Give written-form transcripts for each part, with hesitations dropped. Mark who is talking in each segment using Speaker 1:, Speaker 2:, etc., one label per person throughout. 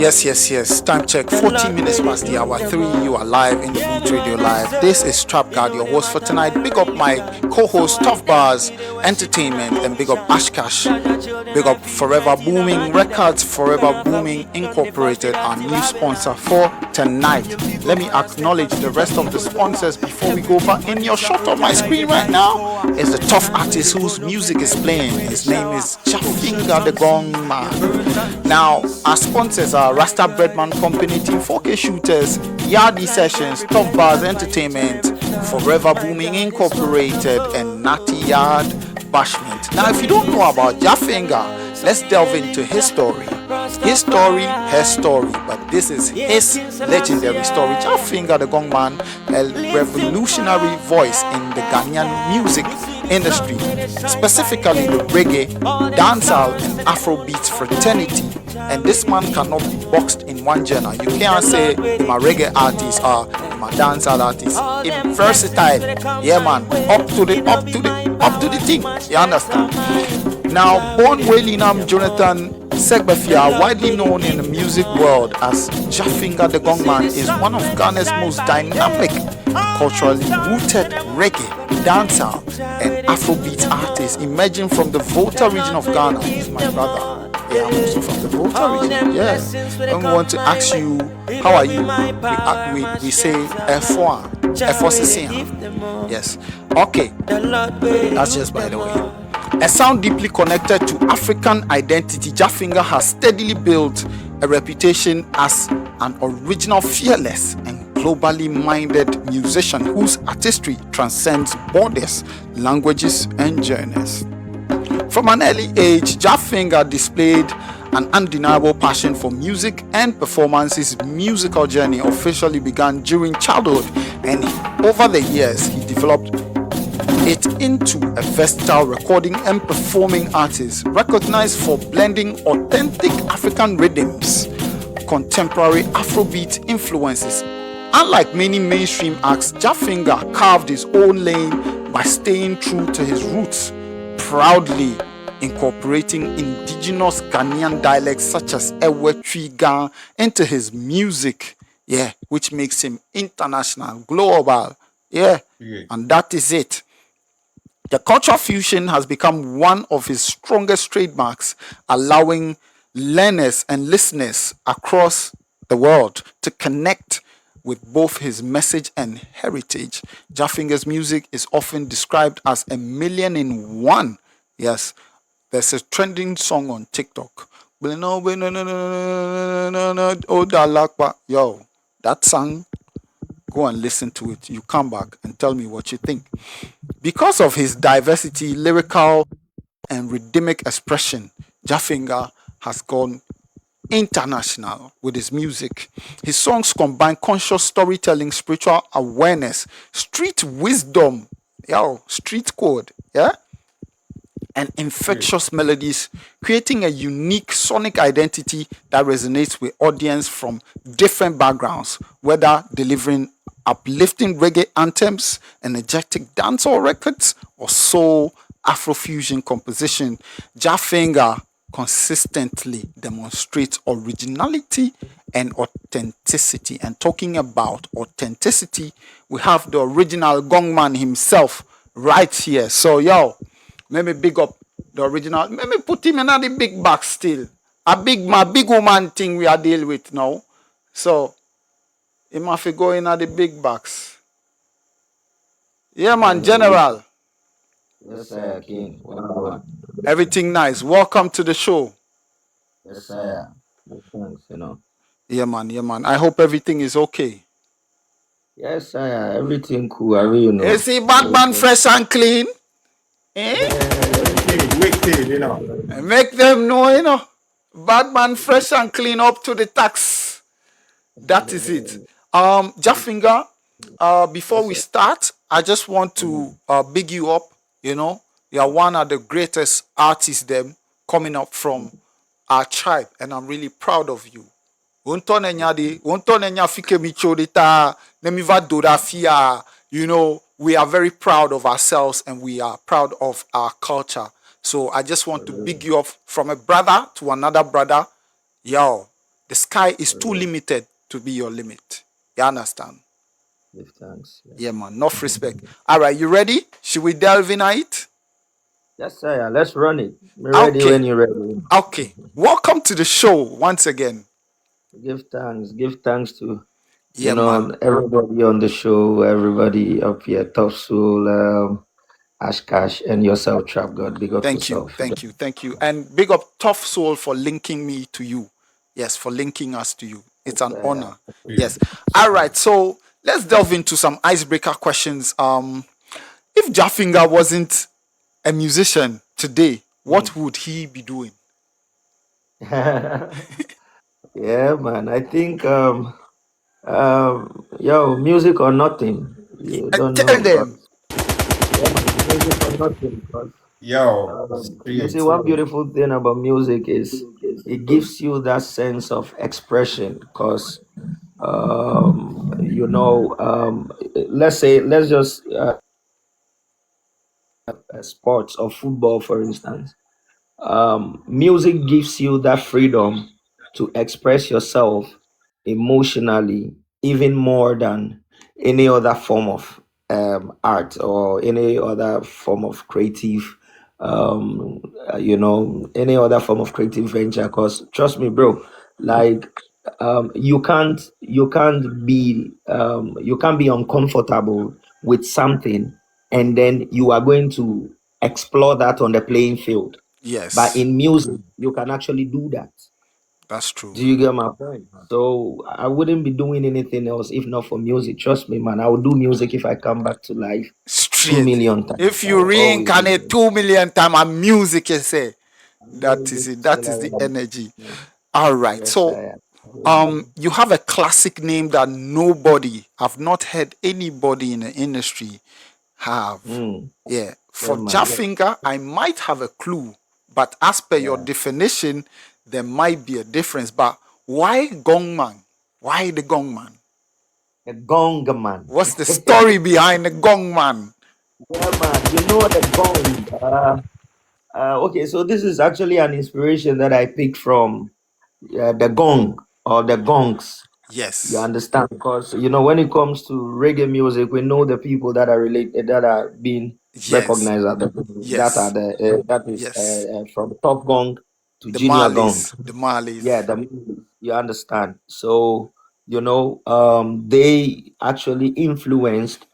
Speaker 1: Yes. Time check. 14 minutes past the hour 3. You are live in the Boot Radio Live. This is Trap Guard, your host for tonight. Big up my co-host Tough Bars Entertainment, and big up Ashkash. Big up Forever Booming Records, Forever Booming Incorporated, our new sponsor for tonight. Let me acknowledge the rest of the sponsors before we go back. In your shot on my screen right now is the tough artist whose music is playing. His name is Jah Phinga the Gongman. Now, our sponsors are Rasta Breadman Company, Team 4K Shooters, Yardi Sessions, Tough Bars Entertainment, Forever Booming Incorporated, and Natty Yard Bashment. Now, if you don't know about Jah Phinga, let's delve into his story. His story, her story, but this is his legendary story. Jah Phinga the Gongman, a revolutionary voice in the Ghanaian music industry, specifically the reggae, dancehall, and Afro-Beatz fraternity. And this man cannot be boxed in one genre. You can't say I'm a reggae artist or I'm a dancehall artist. I'm versatile. Yeah, man. Up to the thing. You understand? Now, born Woelin Jonathan Segbefia, widely known in the music world as Jah Phinga the Gongman, is one of Ghana's most dynamic, culturally rooted reggae, dancehall, and Afro-Beatz artists emerging from the Volta region of Ghana. He's my brother. Yeah, I'm also from the Volta region. Yes. When we want to ask you, how are you? We say F1. F4 Yes. Okay. That's just by the way. A sound deeply connected to African identity, Jah Phinga has steadily built a reputation as an original, fearless, and globally minded musician whose artistry transcends borders, languages, and journeys. From an early age, Jah Phinga displayed an undeniable passion for music and performance. His musical journey officially began during childhood, and over the years, he developed it into a versatile recording and performing artist, recognized for blending authentic African rhythms, contemporary Afrobeat influences. Unlike many mainstream acts, Jah Phinga carved his own lane by staying true to his roots, proudly incorporating indigenous Ghanaian dialects such as Ewe, Twiga into his music, which makes him international, global, and that is it. The cultural fusion has become one of his strongest trademarks, allowing learners and listeners across the world to connect with both his message and heritage. Jah Phinga's music is often described as a million in one. Yes, there's a trending song on TikTok. Yo, that song, go and listen to it. You come back and tell me what you think. Because of his diversity, lyrical, and rhythmic expression, Jah Phinga has gone international with his music. His songs combine conscious storytelling, spiritual awareness, street wisdom, street code, and infectious melodies, creating a unique sonic identity that resonates with audience from different backgrounds, whether delivering uplifting reggae anthems, energetic dancehall records, or soul Afrofusion composition. Jah Phinga consistently demonstrates originality and authenticity. And talking about authenticity, we have the original Gongman himself right here. So let me big up the original. Let me put him in the big box still. My big woman thing we are dealing with now. So he must go in the big box. Yeah, man, General.
Speaker 2: Yes, sir, King.
Speaker 1: Everything nice. Welcome to the show.
Speaker 2: Yes, sir. Thanks,
Speaker 1: Yeah, man. I hope everything is okay.
Speaker 2: Yes, sir. Everything cool.
Speaker 1: You see, Batman fresh and clean.
Speaker 2: Wicked,
Speaker 1: Make them know, Batman fresh and clean up to the tax. That is it. Jah Phinga, before we start, I just want to big you up. You are one of the greatest artists them coming up from our tribe, and I'm really proud of you. We are very proud of ourselves and we are proud of our culture. So I just want to big you up from a brother to another brother. The sky is too limited to be your limit. You understand?
Speaker 2: Give thanks. Yeah.
Speaker 1: Yeah, man. Enough respect. All right, you ready? Should we delve in it?
Speaker 2: Yes, sir. Let's run it. Be ready
Speaker 1: Okay.
Speaker 2: when you're ready.
Speaker 1: Okay. Welcome to the show once again.
Speaker 2: Give thanks. Give thanks to
Speaker 1: Yeah, man.
Speaker 2: everybody on the show, everybody up here, Tough Soul, Ashkash, and yourself, Trap God. Big up
Speaker 1: Thank you.
Speaker 2: yourself.
Speaker 1: Thank you. Thank you. And big up Tough Soul for linking me to you. Yes, for linking us to you. It's an honor. Yes. All right. So let's delve into some icebreaker questions. If Jah Phinga wasn't a musician today, what would he be doing?
Speaker 2: Yeah, man. I think music or nothing. You don't
Speaker 1: Tell
Speaker 2: know, but
Speaker 1: them.
Speaker 2: yeah, man, music or nothing. Because
Speaker 3: Yo,
Speaker 2: you see,
Speaker 3: street.
Speaker 2: one beautiful thing about music is it gives you that sense of expression. Because let's say let's just sports or football, for instance. Music gives you that freedom to express yourself emotionally, even more than any other form of art or any other form of creative, any other form of creative venture. Because trust me, bro, like you can't be uncomfortable with something, and then you are going to explore that on the playing field. But
Speaker 1: Yes,
Speaker 2: in music, you can actually do that.
Speaker 1: that's true.
Speaker 2: Do you get my point? So I wouldn't be doing anything else if not for music. Trust me, man. I will do music if I come back to life two
Speaker 1: Straight.
Speaker 2: million times.
Speaker 1: If
Speaker 2: I
Speaker 1: you
Speaker 2: will always do
Speaker 1: reincarnate
Speaker 2: music.
Speaker 1: 2 million times and music, you say that is
Speaker 2: Music
Speaker 1: it. That is the
Speaker 2: accelerates.
Speaker 1: energy. All right.
Speaker 2: Yes,
Speaker 1: So
Speaker 2: I am.
Speaker 1: you have a classic name that nobody, I've not heard anybody in the industry have.
Speaker 2: Mm,
Speaker 1: Yeah.
Speaker 2: yeah,
Speaker 1: For Jah
Speaker 2: man.
Speaker 1: Phinga, I might have a clue, but as per your
Speaker 2: Yeah.
Speaker 1: definition, there might be a difference. But why Gongman? Why the Gongman?
Speaker 2: The Gongman.
Speaker 1: What's the story behind the Gongman?
Speaker 2: Yeah, man. You know the gong. Okay, so this is actually an inspiration that I picked from the gong or the gongs. You
Speaker 1: Yes.
Speaker 2: understand? Because when it comes to reggae music, we know the people that are related, that are being
Speaker 1: Yes.
Speaker 2: recognized
Speaker 1: Yes.
Speaker 2: that is
Speaker 1: Yes.
Speaker 2: from top gong to
Speaker 1: The
Speaker 2: junior gong.
Speaker 1: Marleys. The
Speaker 2: Yeah,
Speaker 1: Marleys.
Speaker 2: you understand. So they actually influenced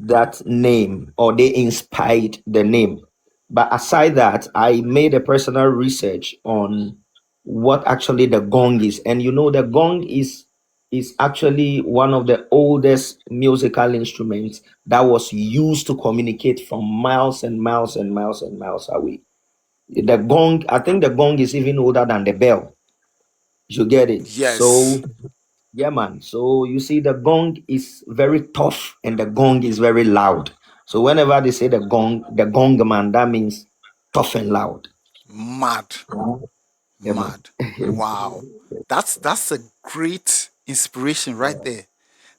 Speaker 2: that name, or they inspired the name. But aside that, I made a personal research on what actually the gong is. And the gong is actually one of the oldest musical instruments that was used to communicate from miles and miles and miles and miles away. The gong, I think the gong is even older than the bell. You get it?
Speaker 1: Yes.
Speaker 2: So yeah, man. So you see, the gong is very tough and the gong is very loud. So whenever they say the gong man, that means tough and loud.
Speaker 1: Mad.
Speaker 2: Yeah, man.
Speaker 1: Mad. Wow. That's a great inspiration right there.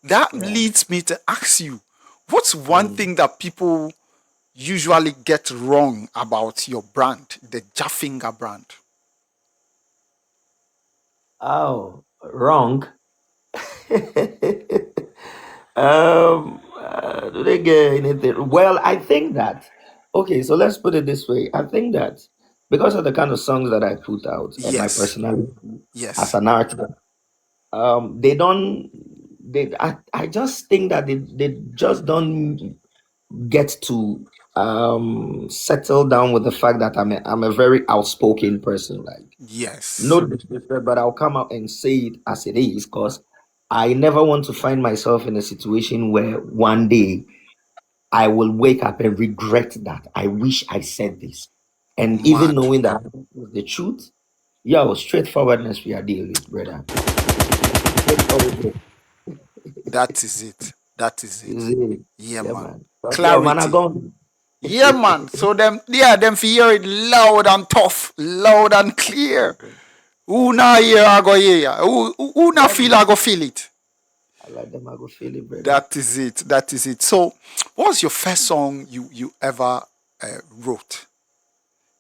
Speaker 1: That
Speaker 2: Yeah.
Speaker 1: leads me to ask you, what's one
Speaker 2: Mm.
Speaker 1: thing that people usually get wrong about your brand, the Jah Phinga brand?
Speaker 2: Oh, wrong. Do they get anything? Well, I think that. Okay, so let's put it this way. I think that because of the kind of songs that I put out and my
Speaker 1: Yes.
Speaker 2: personality as
Speaker 1: Yes.
Speaker 2: an artist, they don't. I just think that they just don't get to settle down with the fact that I'm a very outspoken person. Like,
Speaker 1: Yes.
Speaker 2: no disrespect, but I'll come out and say it as it is, because I never want to find myself in a situation where one day I will wake up and regret that I wish I said this. And even
Speaker 1: Mad.
Speaker 2: knowing that is the truth, yo, straightforwardness we are dealing with, brother. Straightforward.
Speaker 1: That is it. That is
Speaker 2: You
Speaker 1: it.
Speaker 2: see?
Speaker 1: Yeah,
Speaker 2: Yeah,
Speaker 1: man.
Speaker 2: man. But yo, man, I
Speaker 1: Clarity.
Speaker 2: gone.
Speaker 1: Yeah, man. So them for hear it loud and tough, loud and clear. Who na hear I go hear. Who na
Speaker 2: Yeah,
Speaker 1: feel I
Speaker 2: man.
Speaker 1: go feel it.
Speaker 2: I like them. I go feel it, brother.
Speaker 1: That is it. That is it. So, what was your first song you ever wrote?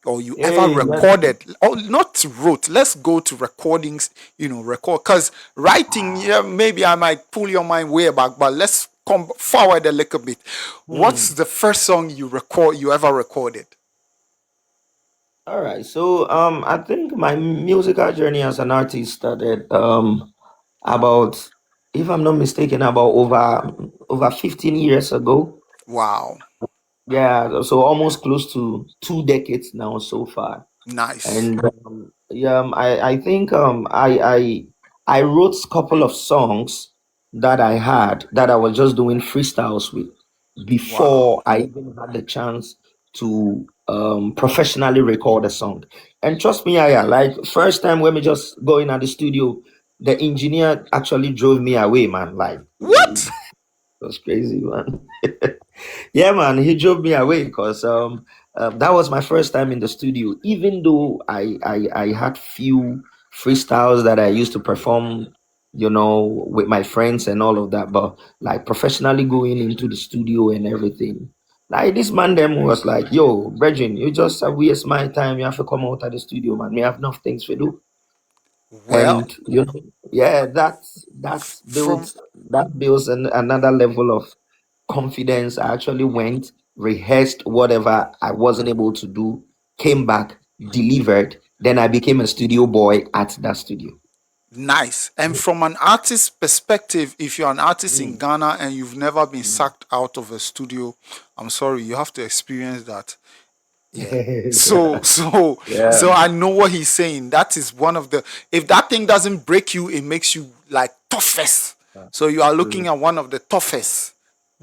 Speaker 1: or you ever
Speaker 2: Hey,
Speaker 1: recorded, or not wrote, let's go to recordings, record, because writing, yeah, maybe I might pull your mind way back, but let's come forward a little bit. What's
Speaker 2: hmm.
Speaker 1: the first song you ever recorded?
Speaker 2: All right. So I think my musical journey as an artist started about, if I'm not mistaken, about over 15 years ago.
Speaker 1: Wow.
Speaker 2: Yeah, so almost close to 2 decades now so far.
Speaker 1: Nice.
Speaker 2: And yeah, I think I wrote a couple of songs that I had that I was just doing freestyles with
Speaker 1: Wow.
Speaker 2: before I even had the chance to professionally record a song. And trust me, I like first time when we just go in at the studio, the engineer actually drove me away, man. Like it
Speaker 1: What?
Speaker 2: was crazy, man. Yeah, man, he drove me away because that was my first time in the studio. Even though I had few freestyles that I used to perform, with my friends and all of that, but like professionally going into the studio and everything. Like this man them was like, "Yo, Brethren, you just waste my time. You have to come out of the studio, man. We have enough things to do."
Speaker 1: Well,
Speaker 2: And yeah, that's
Speaker 1: from
Speaker 2: built that builds another level of confidence. I actually went, rehearsed whatever I wasn't able to do, came back, delivered. Then I became a studio boy at that studio.
Speaker 1: nice. And from an artist perspective, if you're an artist in
Speaker 2: Mm.
Speaker 1: Ghana and you've never been
Speaker 2: Mm.
Speaker 1: sacked out of a studio, I'm sorry, you have to experience that. Yeah. So so
Speaker 2: Yeah.
Speaker 1: so I know what he's saying. That is one of the, if that thing doesn't break you, it makes you like toughest. So you are looking
Speaker 2: True,
Speaker 1: at one of the toughest.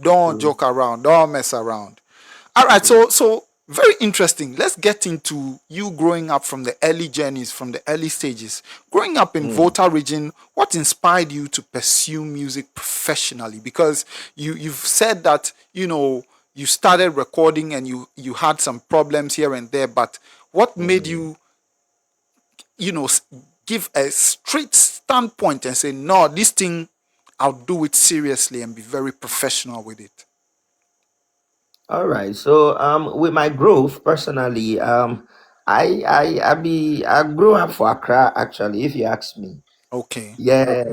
Speaker 1: Don't
Speaker 2: true,
Speaker 1: joke around, don't mess around. All right,
Speaker 2: true.
Speaker 1: so very interesting. Let's get into you growing up from the early journeys, from the early stages. Growing up in
Speaker 2: Mm.
Speaker 1: Volta region, what inspired you to pursue music professionally? Because you've said that you started recording and you had some problems here and there, but what made
Speaker 2: Mm.
Speaker 1: you you know s- give a straight standpoint and say, no, this thing, I'll do it seriously and be very professional with it?
Speaker 2: All right. So with my growth personally, I grew up for Accra actually, if you ask me.
Speaker 1: Okay.
Speaker 2: Yeah,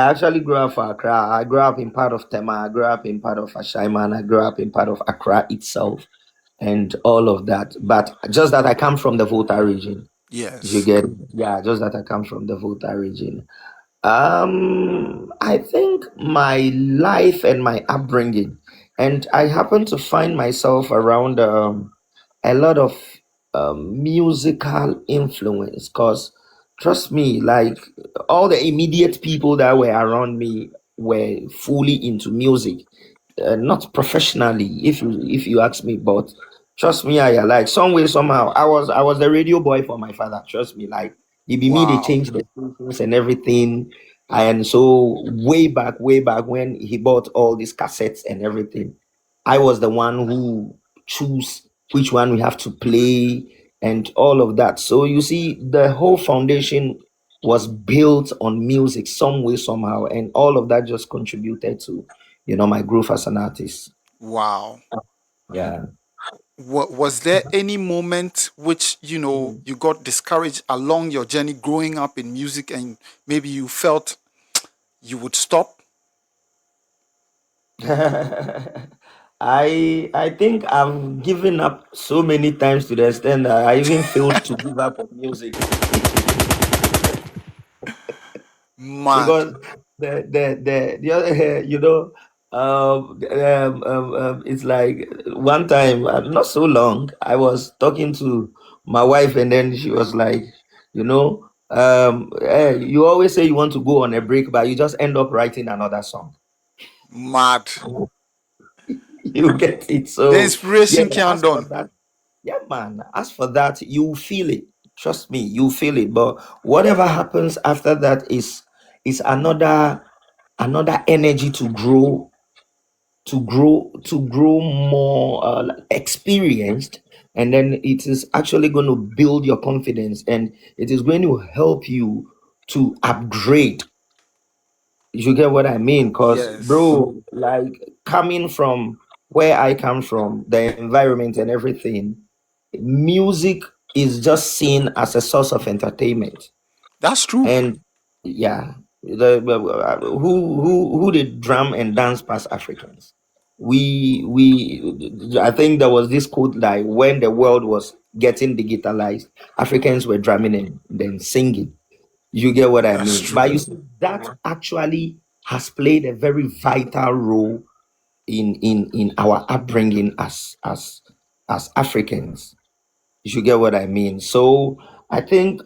Speaker 2: I actually grew up for Accra. I grew up in part of Tema, I grew up in part of Ashaiman, I grew up in part of Accra itself and all of that. But just that I come from the Volta region. You
Speaker 1: Yes.
Speaker 2: get, yeah, just that I come from the Volta region. I think my life and my upbringing, and I happen to find myself around a lot of musical influence. Cause trust me, like all the immediate people that were around me were fully into music, not professionally, if you ask me, but trust me, I like some way somehow. I was the radio boy for my father. Trust me, like it be me they
Speaker 1: Wow.
Speaker 2: changed the stations and everything. And so way back when he bought all these cassettes and everything, I was the one who choose which one we have to play and all of that. So you see, the whole foundation was built on music some way somehow, and all of that just contributed to my growth as an artist.
Speaker 1: Wow.
Speaker 2: Yeah.
Speaker 1: Was there any moment which
Speaker 2: Mm.
Speaker 1: you got discouraged along your journey growing up in music, and maybe you felt you would stop?
Speaker 2: I think I've given up so many times to the extent that I even failed to give up on music.
Speaker 1: Mad.
Speaker 2: Because the other it's like one time, not so long, I was talking to my wife, and then she was like, you always say you want to go on a break, but you just end up writing another song.
Speaker 1: Mad.
Speaker 2: You get it?
Speaker 1: The
Speaker 2: So yeah,
Speaker 1: inspiration can't
Speaker 2: as for
Speaker 1: done.
Speaker 2: that, yeah, man, as for that, you feel it. Trust me, you feel it. But whatever happens after that is another energy to grow more experienced, and then it is actually going to build your confidence, and it is going to help you to upgrade. You get what I mean? Because
Speaker 1: Yes.
Speaker 2: bro, like coming from where I come from, the environment and everything, music is just seen as a source of entertainment.
Speaker 1: That's true.
Speaker 2: And yeah, who did drum and dance past Africans? We I think there was this quote like when the world was getting digitalized, Africans were drumming and then singing. You get what I
Speaker 1: That's
Speaker 2: mean? But
Speaker 1: true.
Speaker 2: you see, that actually has played a very vital role in our upbringing as Africans. You get what I mean? So I think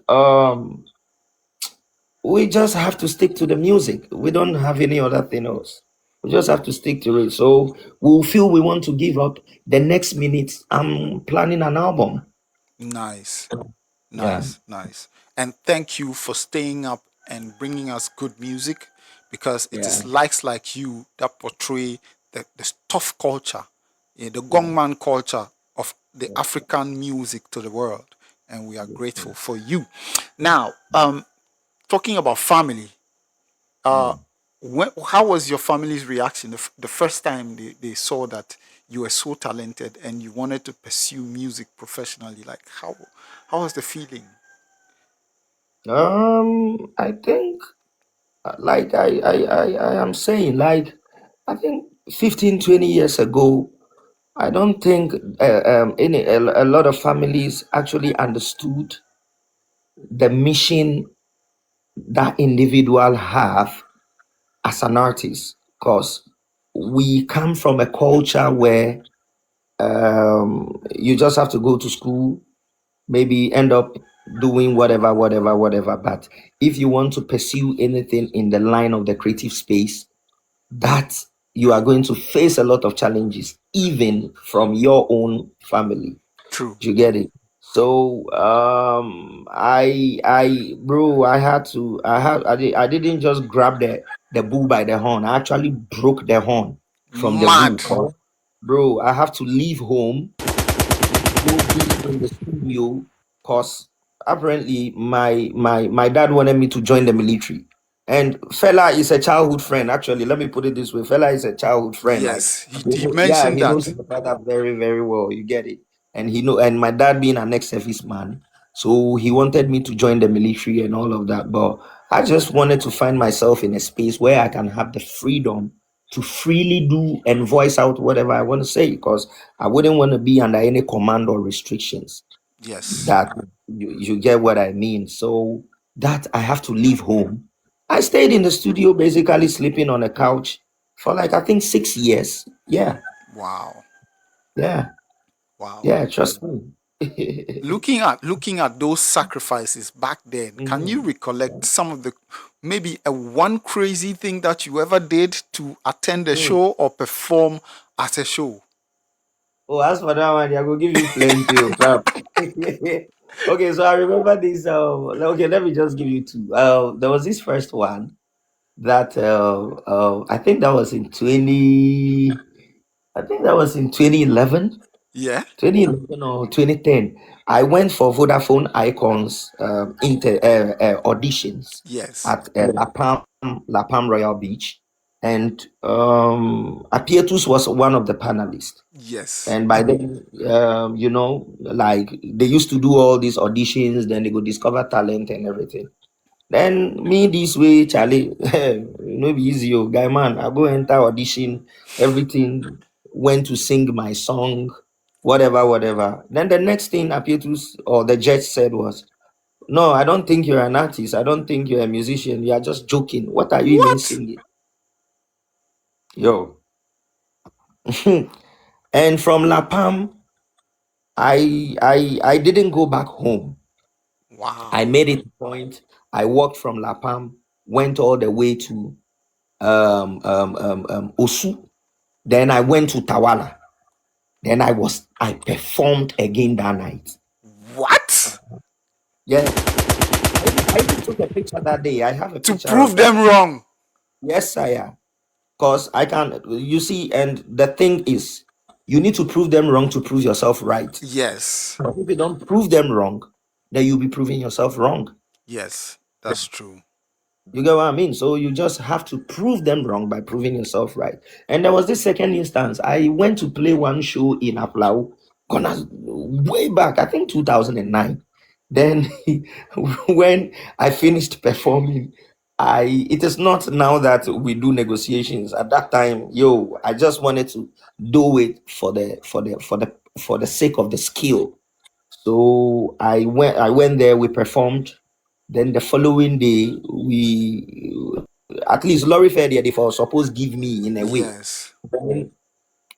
Speaker 2: we just have to stick to the music. We don't have any other thing else. We just have to stick to it. So we'll feel we want to give up. The next minute, I'm planning an album.
Speaker 1: Nice.
Speaker 2: Yeah,
Speaker 1: Nice, nice. And thank you for staying up and bringing us good music, because it
Speaker 2: yeah,
Speaker 1: is likes like you that portray the tough culture, the
Speaker 2: yeah,
Speaker 1: Gongman culture of the African music to the world. And we are grateful for you. Now, talking about family, uh,
Speaker 2: yeah.
Speaker 1: how was your family's reaction the first time they saw that you were so talented and you wanted to pursue music professionally? Like, how was the feeling?
Speaker 2: I think like I am saying, like I think 15, 20 years ago, I don't think a lot of families actually understood the mission that individual have as an artist, because we come from a culture where you just have to go to school, maybe end up doing whatever. But if you want to pursue anything in the line of the creative space, that you are going to face a lot of challenges, even from your own family.
Speaker 1: True.
Speaker 2: Do you get it? So bro, I didn't just grab the bull by the horn. I actually broke the horn from the bull.
Speaker 1: Mad.
Speaker 2: Bro, I have to leave home to go be in the studio, because apparently my dad wanted me to join the military. And fella is a childhood friend. Actually, let me put it this way: fella is a childhood friend. Like,
Speaker 1: Yes, he
Speaker 2: yeah,
Speaker 1: mentioned
Speaker 2: he knows
Speaker 1: that.
Speaker 2: my father very very well. You get it? And he know, and my dad being an ex-service man, so he wanted me to join the military and all of that. But I just wanted to find myself in a space where I can have the freedom to freely do and voice out whatever I want to say, because I wouldn't want to be under any command or restrictions.
Speaker 1: Yes.
Speaker 2: That you get what I mean. So that I have to leave home. I stayed in the studio, basically sleeping on a couch for like I think 6 years. Yeah,
Speaker 1: Wow.
Speaker 2: yeah,
Speaker 1: Wow.
Speaker 2: yeah. Trust me.
Speaker 1: Looking at those sacrifices back then, can you
Speaker 2: Mhm.
Speaker 1: recollect some of the, maybe a one crazy thing that you ever did to attend a
Speaker 2: Mm.
Speaker 1: show or perform at a show?
Speaker 2: Oh, as for that one, I will give you plenty of crap. Okay, so I remember this. Okay, let me just give you two. There was this first one that I think that was in 20. I think that was in 2011.
Speaker 1: Yeah.
Speaker 2: 2011 or 2010, I went for Vodafone Icons auditions
Speaker 1: Yes.
Speaker 2: at La Palm Royal Beach, and Apietus was one of the panelists.
Speaker 1: Yes.
Speaker 2: And by then, like they used to do all these auditions, then they go discover talent and everything. Then me this way, Charlie, no be easy, oh, guy man. I go enter audition, everything, went to sing my song, whatever. Then the next thing Apietus or the judge said was, "No, I don't think you're an artist. I don't think you're a musician. You are just joking. What are you even
Speaker 1: What?
Speaker 2: singing?" Yo. And from La Palm, I didn't go back home. I
Speaker 1: Wow.
Speaker 2: made it a point. I walked from La Palm, went all the way to Osu. Then I went to Tawala. Then I performed again that night.
Speaker 1: What?
Speaker 2: Yeah, I even took a picture that day. I have a
Speaker 1: To
Speaker 2: picture
Speaker 1: prove
Speaker 2: of that.
Speaker 1: them wrong.
Speaker 2: Yes, I am. Because I can, you see, and the thing is, you need to prove them wrong to prove yourself right.
Speaker 1: Yes.
Speaker 2: But if you don't prove them wrong, then you'll be proving yourself wrong.
Speaker 1: Yes. That's true.
Speaker 2: You get what I mean? So you just have to prove them wrong by proving yourself right. And there was this second instance. I went to play one show in Aplau. gonna way back, I think 2009. Then when I finished performing, it is not now that we do negotiations. At that time, I just wanted to do it for the sake of the skill. So I went there, we performed. Then the following day, we at least Laurie Fair they for supposed give me in a way.
Speaker 1: Yes.
Speaker 2: Then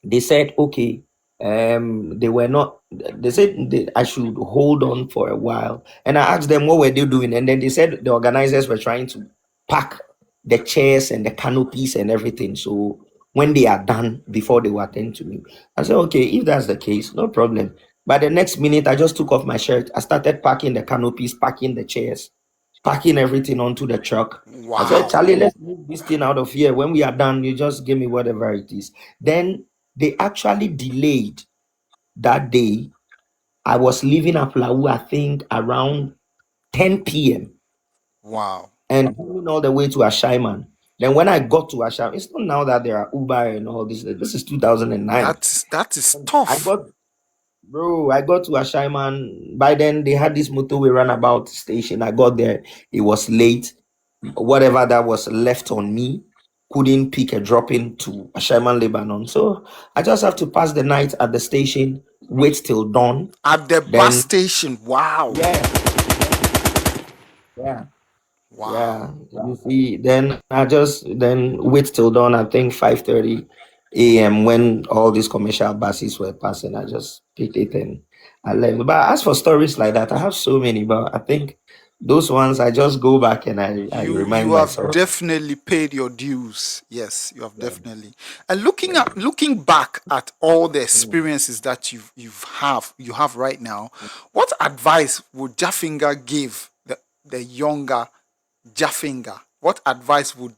Speaker 2: they said okay, they were not, they said I should hold on for a while, and I asked them what were they doing, and then they said the organizers were trying to pack the chairs and the canopies and everything, so when they are done before they will attend to me. I said okay, if that's the case, no problem. But the next minute I just took off my shirt, I started packing the canopies, packing the chairs, packing everything onto the truck. I said,
Speaker 1: Wow.
Speaker 2: Charlie, let's move this thing out of here. When we are done, you just give me whatever it is. Then they actually delayed that day. I was leaving Aplawu, I think, around 10 p.m.
Speaker 1: Wow.
Speaker 2: and going all the way to Ashaiman. Then when I got to Ashaiman, it's not now that there are Uber and all this. This is 2009.
Speaker 1: That is
Speaker 2: I
Speaker 1: tough.
Speaker 2: got, bro, I got to Ashaiman. By then, they had this motorway runabout station. I got there. It was late. Whatever that was left on me couldn't pick a drop in to Ashaiman, Lebanon. So I just have to pass the night at the station, wait till dawn.
Speaker 1: At the bus
Speaker 2: Then,
Speaker 1: station. Wow.
Speaker 2: yeah, yeah.
Speaker 1: Wow.
Speaker 2: You see, then I just then wait till dawn. I think 5:30 a.m. when all these commercial buses were passing. I just picked it and I left. But as for stories like that, I have so many. But I think those ones I just go back and I
Speaker 1: You
Speaker 2: remind
Speaker 1: have
Speaker 2: myself.
Speaker 1: definitely paid your dues. Yes, you have definitely. And looking back at all the experiences that you have right now, what advice would Jah Phinga give the younger Jah Phinga? What advice would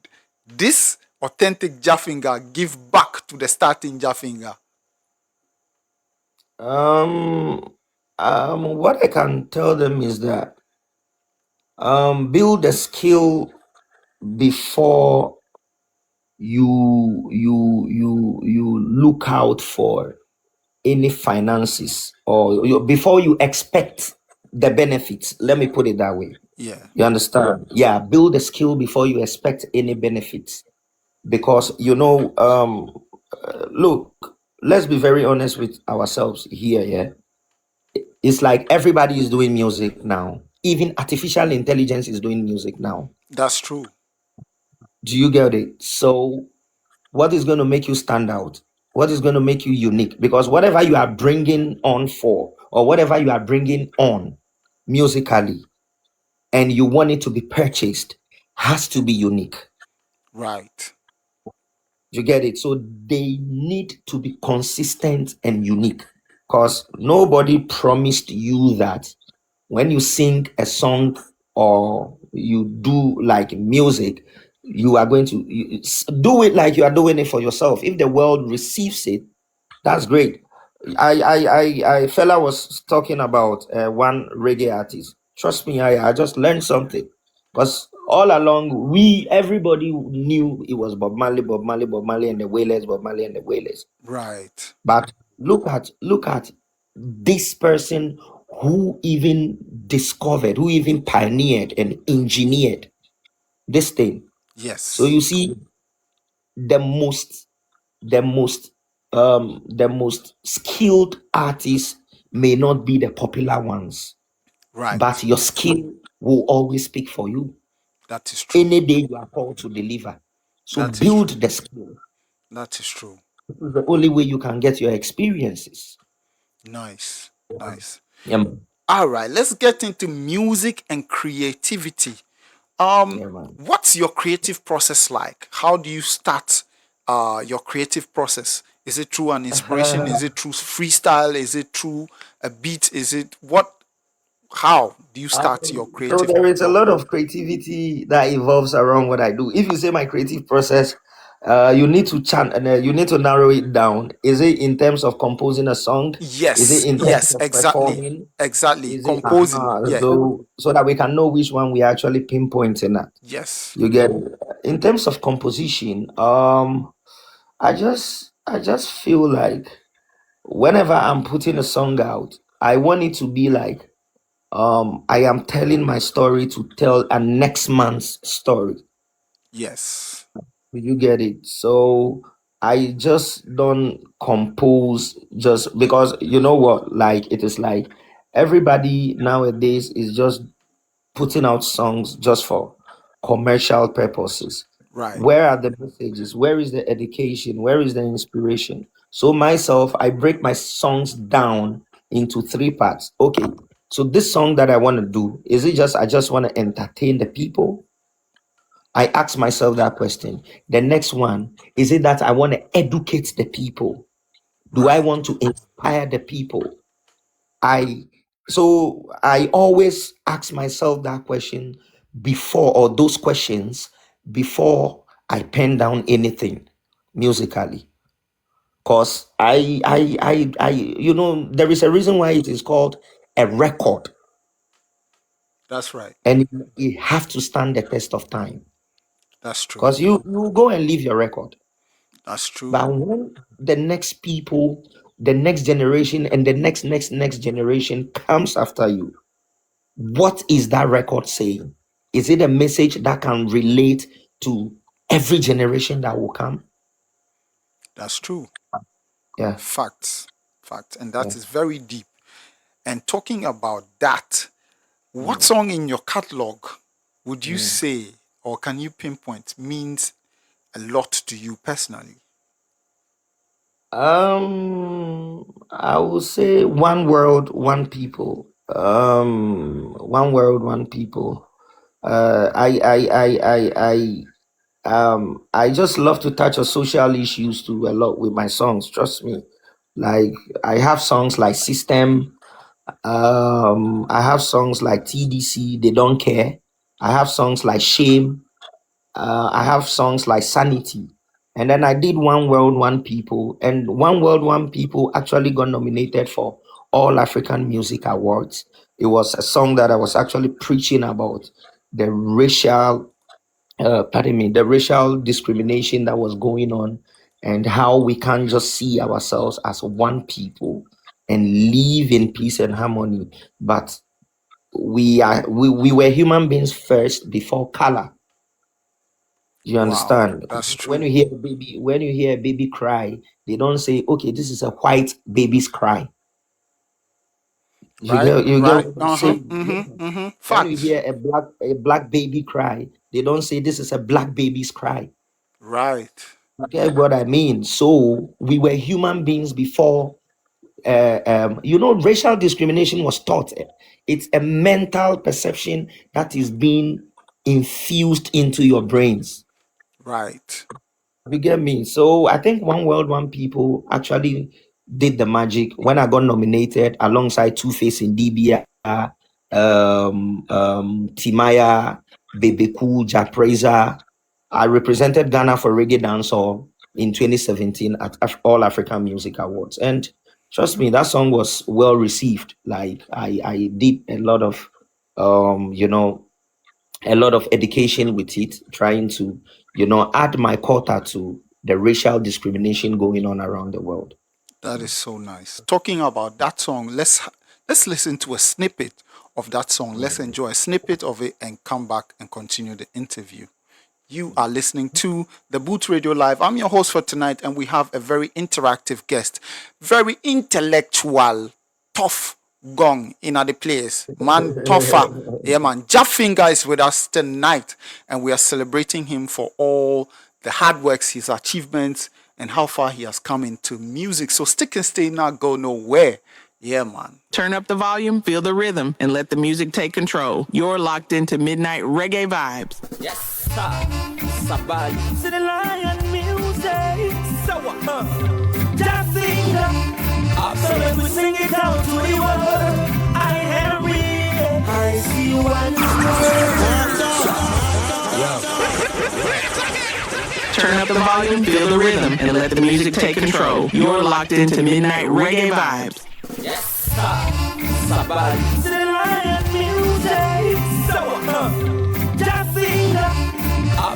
Speaker 1: this authentic Jah Phinga give back to the starting Jah Phinga?
Speaker 2: Um, what I can tell them is that build a skill before you look out for any finances, or before you expect the benefits. Let me put it that way.
Speaker 1: Yeah.
Speaker 2: You understand? Yeah, build a skill before you expect any benefits, because look, let's be very honest with ourselves here. Yeah, it's like everybody is doing music now. Even artificial intelligence is doing music now.
Speaker 1: That's true.
Speaker 2: Do you get it? So, what is going to make you stand out? What is going to make you unique? Because whatever you are bringing on for, or whatever you are bringing on musically, and you want it to be purchased, has to be unique.
Speaker 1: Right.
Speaker 2: You get it? So, they need to be consistent and unique, because nobody promised you that when you sing a song or you do like music, you are going to do it like you are doing it for yourself. If the world receives it, that's great. I fella was talking about one reggae artist. Trust me, I just learned something, because all along everybody knew it was Bob Marley, Bob Marley, Bob Marley and the Wailers, Bob Marley and the Wailers.
Speaker 1: Right.
Speaker 2: But look at this person who even discovered, who even pioneered and engineered this thing. So
Speaker 1: Yes.
Speaker 2: you see, the most the most skilled artists may not be the popular ones, but
Speaker 1: Right.
Speaker 2: your skill will always speak for you.
Speaker 1: That is true.
Speaker 2: Any day you are called to deliver. So
Speaker 1: That is
Speaker 2: build
Speaker 1: true.
Speaker 2: the skill.
Speaker 1: That is true.
Speaker 2: This is the only way you can get your experiences.
Speaker 1: Nice. Nice.
Speaker 2: Yeah, man.
Speaker 1: All right, let's get into music and creativity.
Speaker 2: Yeah, man.
Speaker 1: What's your creative process like? How do you start your creative process? Is it through an inspiration? Is it through freestyle? Is it through a beat? Is it what? How do you start your
Speaker 2: So
Speaker 1: creative?
Speaker 2: there is a lot of creativity that evolves around what I do. If you say my creative process, you need to you need to narrow it down. Is it in terms of composing a song? Is it
Speaker 1: Yes,
Speaker 2: in terms
Speaker 1: yes,
Speaker 2: of
Speaker 1: exactly,
Speaker 2: performing?
Speaker 1: exactly.
Speaker 2: Is it
Speaker 1: Composing. Yeah,
Speaker 2: so that we can know which one we are actually pinpointing at?
Speaker 1: yes,
Speaker 2: You get it? In terms of composition, I just feel like whenever I'm putting a song out, I want it to be like I am telling my story to tell a next man's story.
Speaker 1: Yes.
Speaker 2: You get it? So I just don't compose just because you know what, like it is like everybody nowadays is just putting out songs just for commercial purposes.
Speaker 1: Right.
Speaker 2: Where are the messages? Where is the education? Where is the inspiration? So myself, I break my songs down into three parts. Okay, so this song that I want to do, is it just I just want to entertain the people? I ask myself that question. The next one, is it that I want to educate the people? Do I
Speaker 1: Right.
Speaker 2: want to inspire the people? I so I always ask myself that question before, or those questions before I pen down anything musically. Cause there is a reason why it is called a record,
Speaker 1: That's right.
Speaker 2: and it have to stand the test of time.
Speaker 1: That's true.
Speaker 2: Cause you go and leave your record.
Speaker 1: That's true.
Speaker 2: But when the next people, the next generation, and the next generation comes after you, what is that record saying? Is it a message that can relate to every generation that will come?
Speaker 1: That's true.
Speaker 2: Yeah.
Speaker 1: Facts. Facts. And
Speaker 2: Yeah.
Speaker 1: that is very deep. And talking about that, what
Speaker 2: Mm,
Speaker 1: song in your catalog would you
Speaker 2: mm.
Speaker 1: say, or can you pinpoint, means a lot to you personally?
Speaker 2: I will say one world, one people. One world, one people. I just love to touch on social issues too a lot with my songs. Trust me. Like I have songs like System. I have songs like TDC. They don't care. I have songs like Shame. I have songs like Sanity. And then I did One World, One People. And One World, One People actually got nominated for All African Music Awards. It was a song that I was actually preaching about the the racial discrimination that was going on, and how we can't just see ourselves as one people and live in peace and harmony. But we were human beings first before color. You
Speaker 1: Wow,
Speaker 2: understand?
Speaker 1: that's
Speaker 2: When
Speaker 1: true.
Speaker 2: you hear a baby cry, they don't say, okay, this is a white baby's cry.
Speaker 1: Right?
Speaker 2: You get
Speaker 1: Right?
Speaker 2: what I'm
Speaker 1: Uh-huh.
Speaker 2: saying? Yeah.
Speaker 1: Mm-hmm. Mm-hmm.
Speaker 2: When you
Speaker 1: Facts.
Speaker 2: hear a black baby cry, they don't say this is a black baby's cry.
Speaker 1: Right.
Speaker 2: You get what I mean? So we were human beings before. Racial discrimination was taught. It's a mental perception that is being infused into your brains.
Speaker 1: Right.
Speaker 2: You get me? So I think One World, One People actually did the magic when I got nominated alongside Two Face in DBR, Timaya, Bebeku, Japreza. I represented Ghana for Reggae Dancehall in 2017 at All African Music Awards. And trust me, that song was well received. Like I did um, you know, a lot of education with it, trying to, add my quota to the racial discrimination going on around the world.
Speaker 1: That is so nice. Talking about that song, let's listen to a snippet of that song. Let's
Speaker 2: Mm.
Speaker 1: enjoy a snippet of it and come back and continue the interview. You are listening to the Boot Radio Live. I'm your host for tonight, and we have a very interactive guest, very intellectual, tough gong in the place. Man, tougher. Yeah, man. Jah Phinga is with us tonight, and we are celebrating him for all the hard works, his achievements, and how far he has come into music. So stick and stay, not go nowhere. Yeah, man.
Speaker 3: Turn up the volume, feel the rhythm, and let the music take control. You're locked into Midnight Reggae Vibes.
Speaker 4: Yes, sir. Sabay. To the lion music. So what? Jah Phinga. So let me sing it out to the world. I am real. I see one
Speaker 3: Turn up the volume, feel the rhythm, and let the music take control. You're locked into Midnight Reggae Vibes.
Speaker 4: Yes, sir. Sabay. To the lion music. So what? Jah Phinga.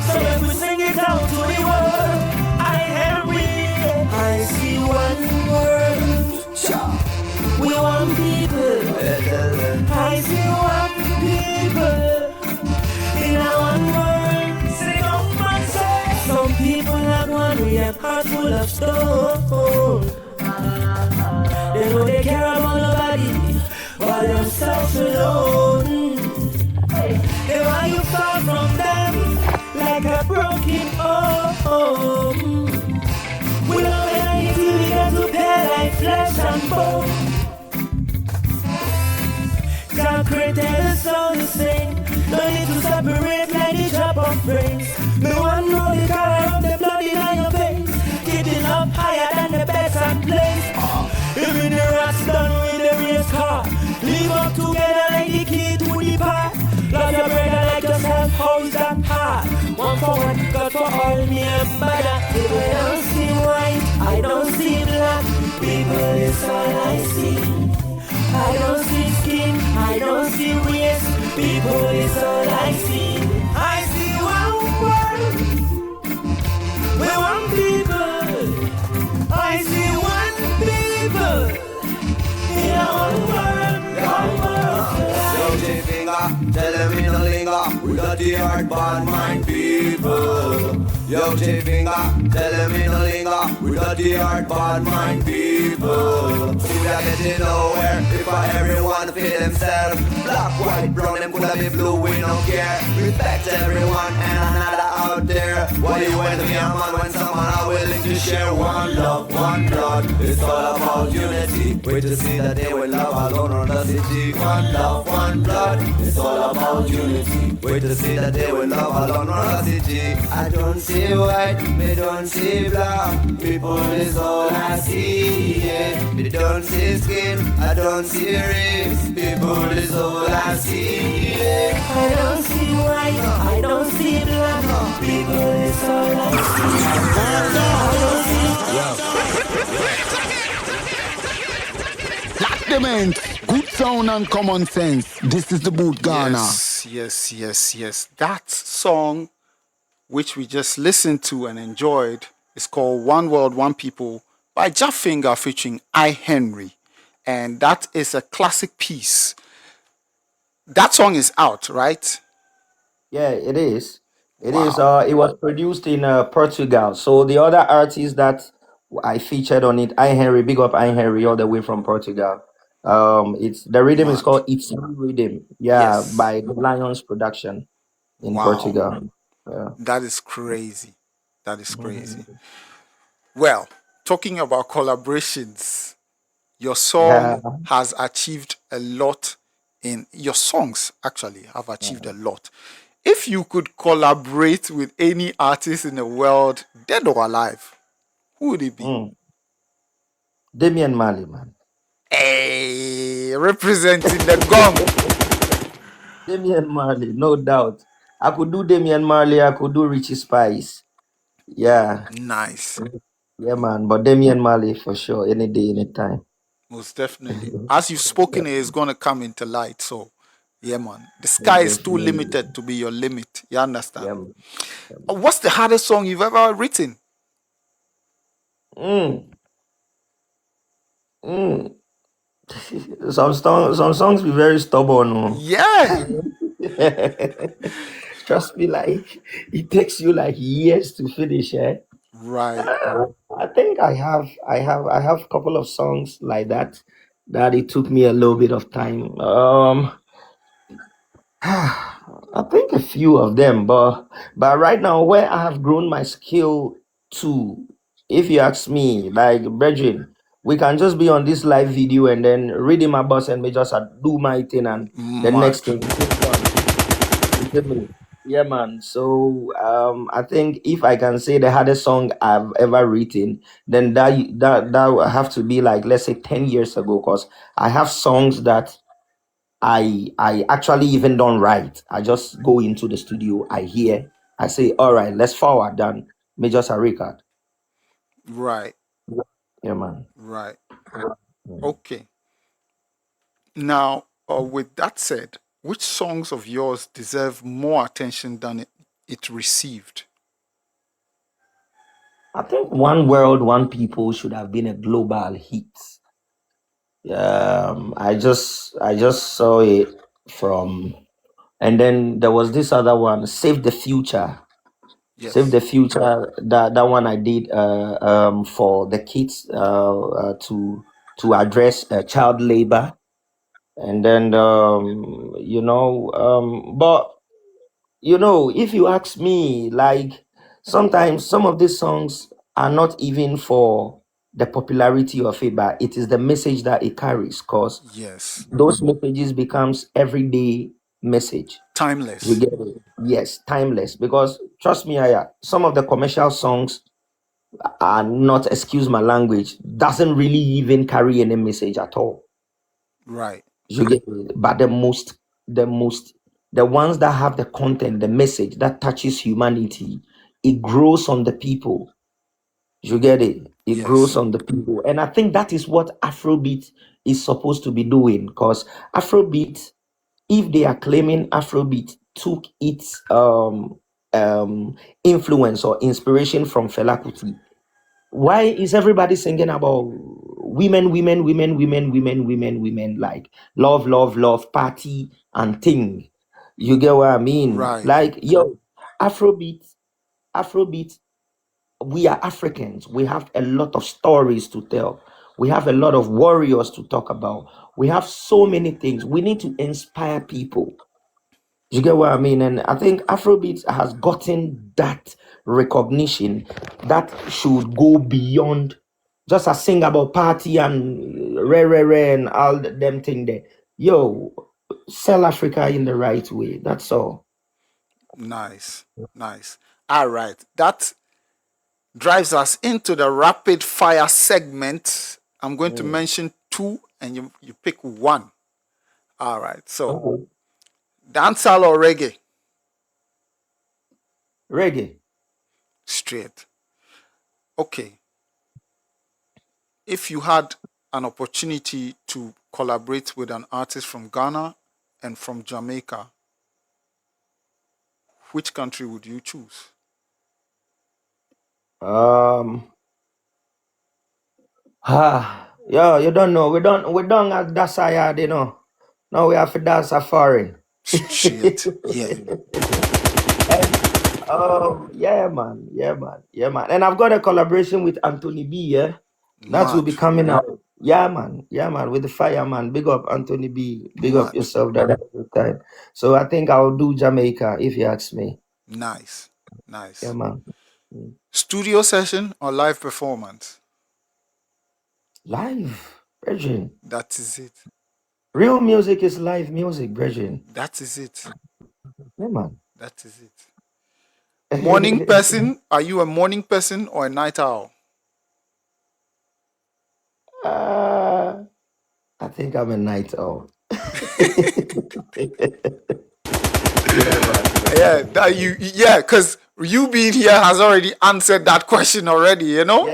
Speaker 4: So let me sing it out to the world. I am real. I see one world. people like one, we have heart full of stone. They know they care about nobody, but themselves alone. They want you far from them, like a broken home. We know anything we get to pay like flesh and bone. God created us all the same. No need to separate like the drop of rains. No one know the color of the blood in your face. Getting up higher than the best and place. Even the rats done with the race car. Live up together like the key to the path. Love your brother like yourself, how's that hard? One for one, God for all, me and brother. People don't see white, I don't see black. People is all I see. I don't see skin, I don't see race. People is all I see. I see one world, we one people. I see one people in our world, one world.
Speaker 5: Jah Phinga, tell them in the linger. We got the hard bad mind people. Yo, Jah Phinga, tell them in the linger. We got the hard bad mind people. See, we are getting nowhere if everyone feel themselves. Black, white, brown, them could have been blue, we don't care. Respect everyone and another out there. What do you want to be a man when someone are willing to share one love, one blood? It's all about unity. Wait to see that they will love alone on the city. One love, one blood. It's all about unity. Wait to see that they will love alone on the city. I don't see white, me don't see black. People is all I see. Yeah. Me don't see skin, I don't see race. People is all I see. Yeah.
Speaker 4: I don't see white, I don't see black. People is all I see.
Speaker 6: Black dement, good sound and common sense. This is the boot Ghana.
Speaker 1: Yes. That song, which we just listened to and enjoyed, is called One World, One People by Jah Phinga featuring I Henry. And that is a classic piece. That song is out, right?
Speaker 2: Yeah, it is. It
Speaker 1: Wow.
Speaker 2: is. It was produced in Portugal. So the other artists that I featured on it, I Henry, big up I Henry, all the way from Portugal. It's the rhythm is
Speaker 1: Mad.
Speaker 2: called It's You Rhythm. Yeah,
Speaker 1: Yes.
Speaker 2: by the Lions Production in
Speaker 1: Wow.
Speaker 2: Portugal. Yeah.
Speaker 1: That is crazy. That is crazy. Well, talking about collaborations, your
Speaker 2: Yeah.
Speaker 1: song has achieved a lot in your songs actually have achieved a lot. If you could collaborate with any artist in the world, dead or alive, who would it be?
Speaker 2: Mm. Damian Marley, man.
Speaker 1: Hey, representing the gong.
Speaker 2: Damian Marley, no doubt. I could do Damian Marley, I could do Richie Spice. Yeah.
Speaker 1: Nice.
Speaker 2: Yeah, man. But Damian Marley for sure, any day, anytime.
Speaker 1: Most definitely. As you've spoken, it is going to come into light. So, yeah, man. The sky is too
Speaker 2: Definitely.
Speaker 1: limited to be your limit. You understand?
Speaker 2: Yeah, man.
Speaker 1: What's the hardest song you've ever written?
Speaker 2: Mm. Mm. Some songs be very stubborn. Oh.
Speaker 1: Yeah.
Speaker 2: Trust me, like it takes you like years to finish.
Speaker 1: Right.
Speaker 2: I think I have a couple of songs like that it took me a little bit of time. I think a few of them, but right now where I have grown my skill to, if you ask me, like Brethren, we can just be on this live video and then read in my bus and me just do my thing and the next
Speaker 1: Mad.
Speaker 2: thing. You feel me? Yeah, man. So I think if I can say the hardest song I've ever written, then that would have to be like, let's say 10 years ago, because I have songs that I actually even don't write. I just go into the studio, I hear, I say, all right, let's forward then me just a record.
Speaker 1: Right.
Speaker 2: Yeah, man.
Speaker 1: Right.
Speaker 2: Mm.
Speaker 1: Okay. Now, with that said, which songs of yours deserve more attention than it received?
Speaker 2: I think One World, One People should have been a global hit. I just saw it from, and then there was this other one, Save the Future. Save the Future. That one I did for the kids to address child labor, and then but if you ask me, like, sometimes some of these songs are not even for the popularity of it, but it is the message that it carries, because
Speaker 1: Yes.
Speaker 2: those messages becomes everyday message.
Speaker 1: Timeless.
Speaker 2: You get it? Yes, timeless. Because trust me, some of the commercial songs are not, excuse my language, doesn't really even carry any message at all.
Speaker 1: Right.
Speaker 2: You get it? But the ones that have the content, the message that touches humanity, it grows on the people. You get it? It grows on the people. And I think that is what Afrobeat is supposed to be doing. Because Afrobeat, if they are claiming Afrobeat took its influence or inspiration from Fela Kuti, why is everybody singing about women, women, women, women, women, women, women, like love, love, love, party and thing? You get what I mean?
Speaker 1: Right.
Speaker 2: Like, Afrobeat, we are Africans. We have a lot of stories to tell. We have a lot of warriors to talk about. We have so many things. We need to inspire people. You get what I mean? And I think Afrobeat has gotten that recognition that should go beyond just a sing about party and re and all them thing there. Sell Africa in the right way. That's all.
Speaker 1: Nice. All right. That drives us into the rapid fire segment. I'm going to mention two and you pick one. All right. So, dancehall or reggae?
Speaker 2: Reggae.
Speaker 1: Straight. Okay. If you had an opportunity to collaborate with an artist from Ghana and from Jamaica, which country would you choose?
Speaker 2: You don't know. We don't have that side, Now we have to dance a foreign.
Speaker 1: Shit. Yeah.
Speaker 2: Yeah, man. And I've got a collaboration with Anthony B, yeah? That will be coming out. Yeah, man. With the fireman. Big up Anthony B. Big up yourself that time. So I think I'll do Jamaica if you ask me.
Speaker 1: Nice.
Speaker 2: Yeah, man.
Speaker 1: Studio session or live performance?
Speaker 2: Live, Virgin.
Speaker 1: That is it.
Speaker 2: Real music is live music, Virgin.
Speaker 1: That is it.
Speaker 2: Yeah, man.
Speaker 1: That is it. Morning person? Are you a morning person or a night owl?
Speaker 2: I think I'm a night owl.
Speaker 1: Because you being here has already answered that question already,
Speaker 2: Yeah, man.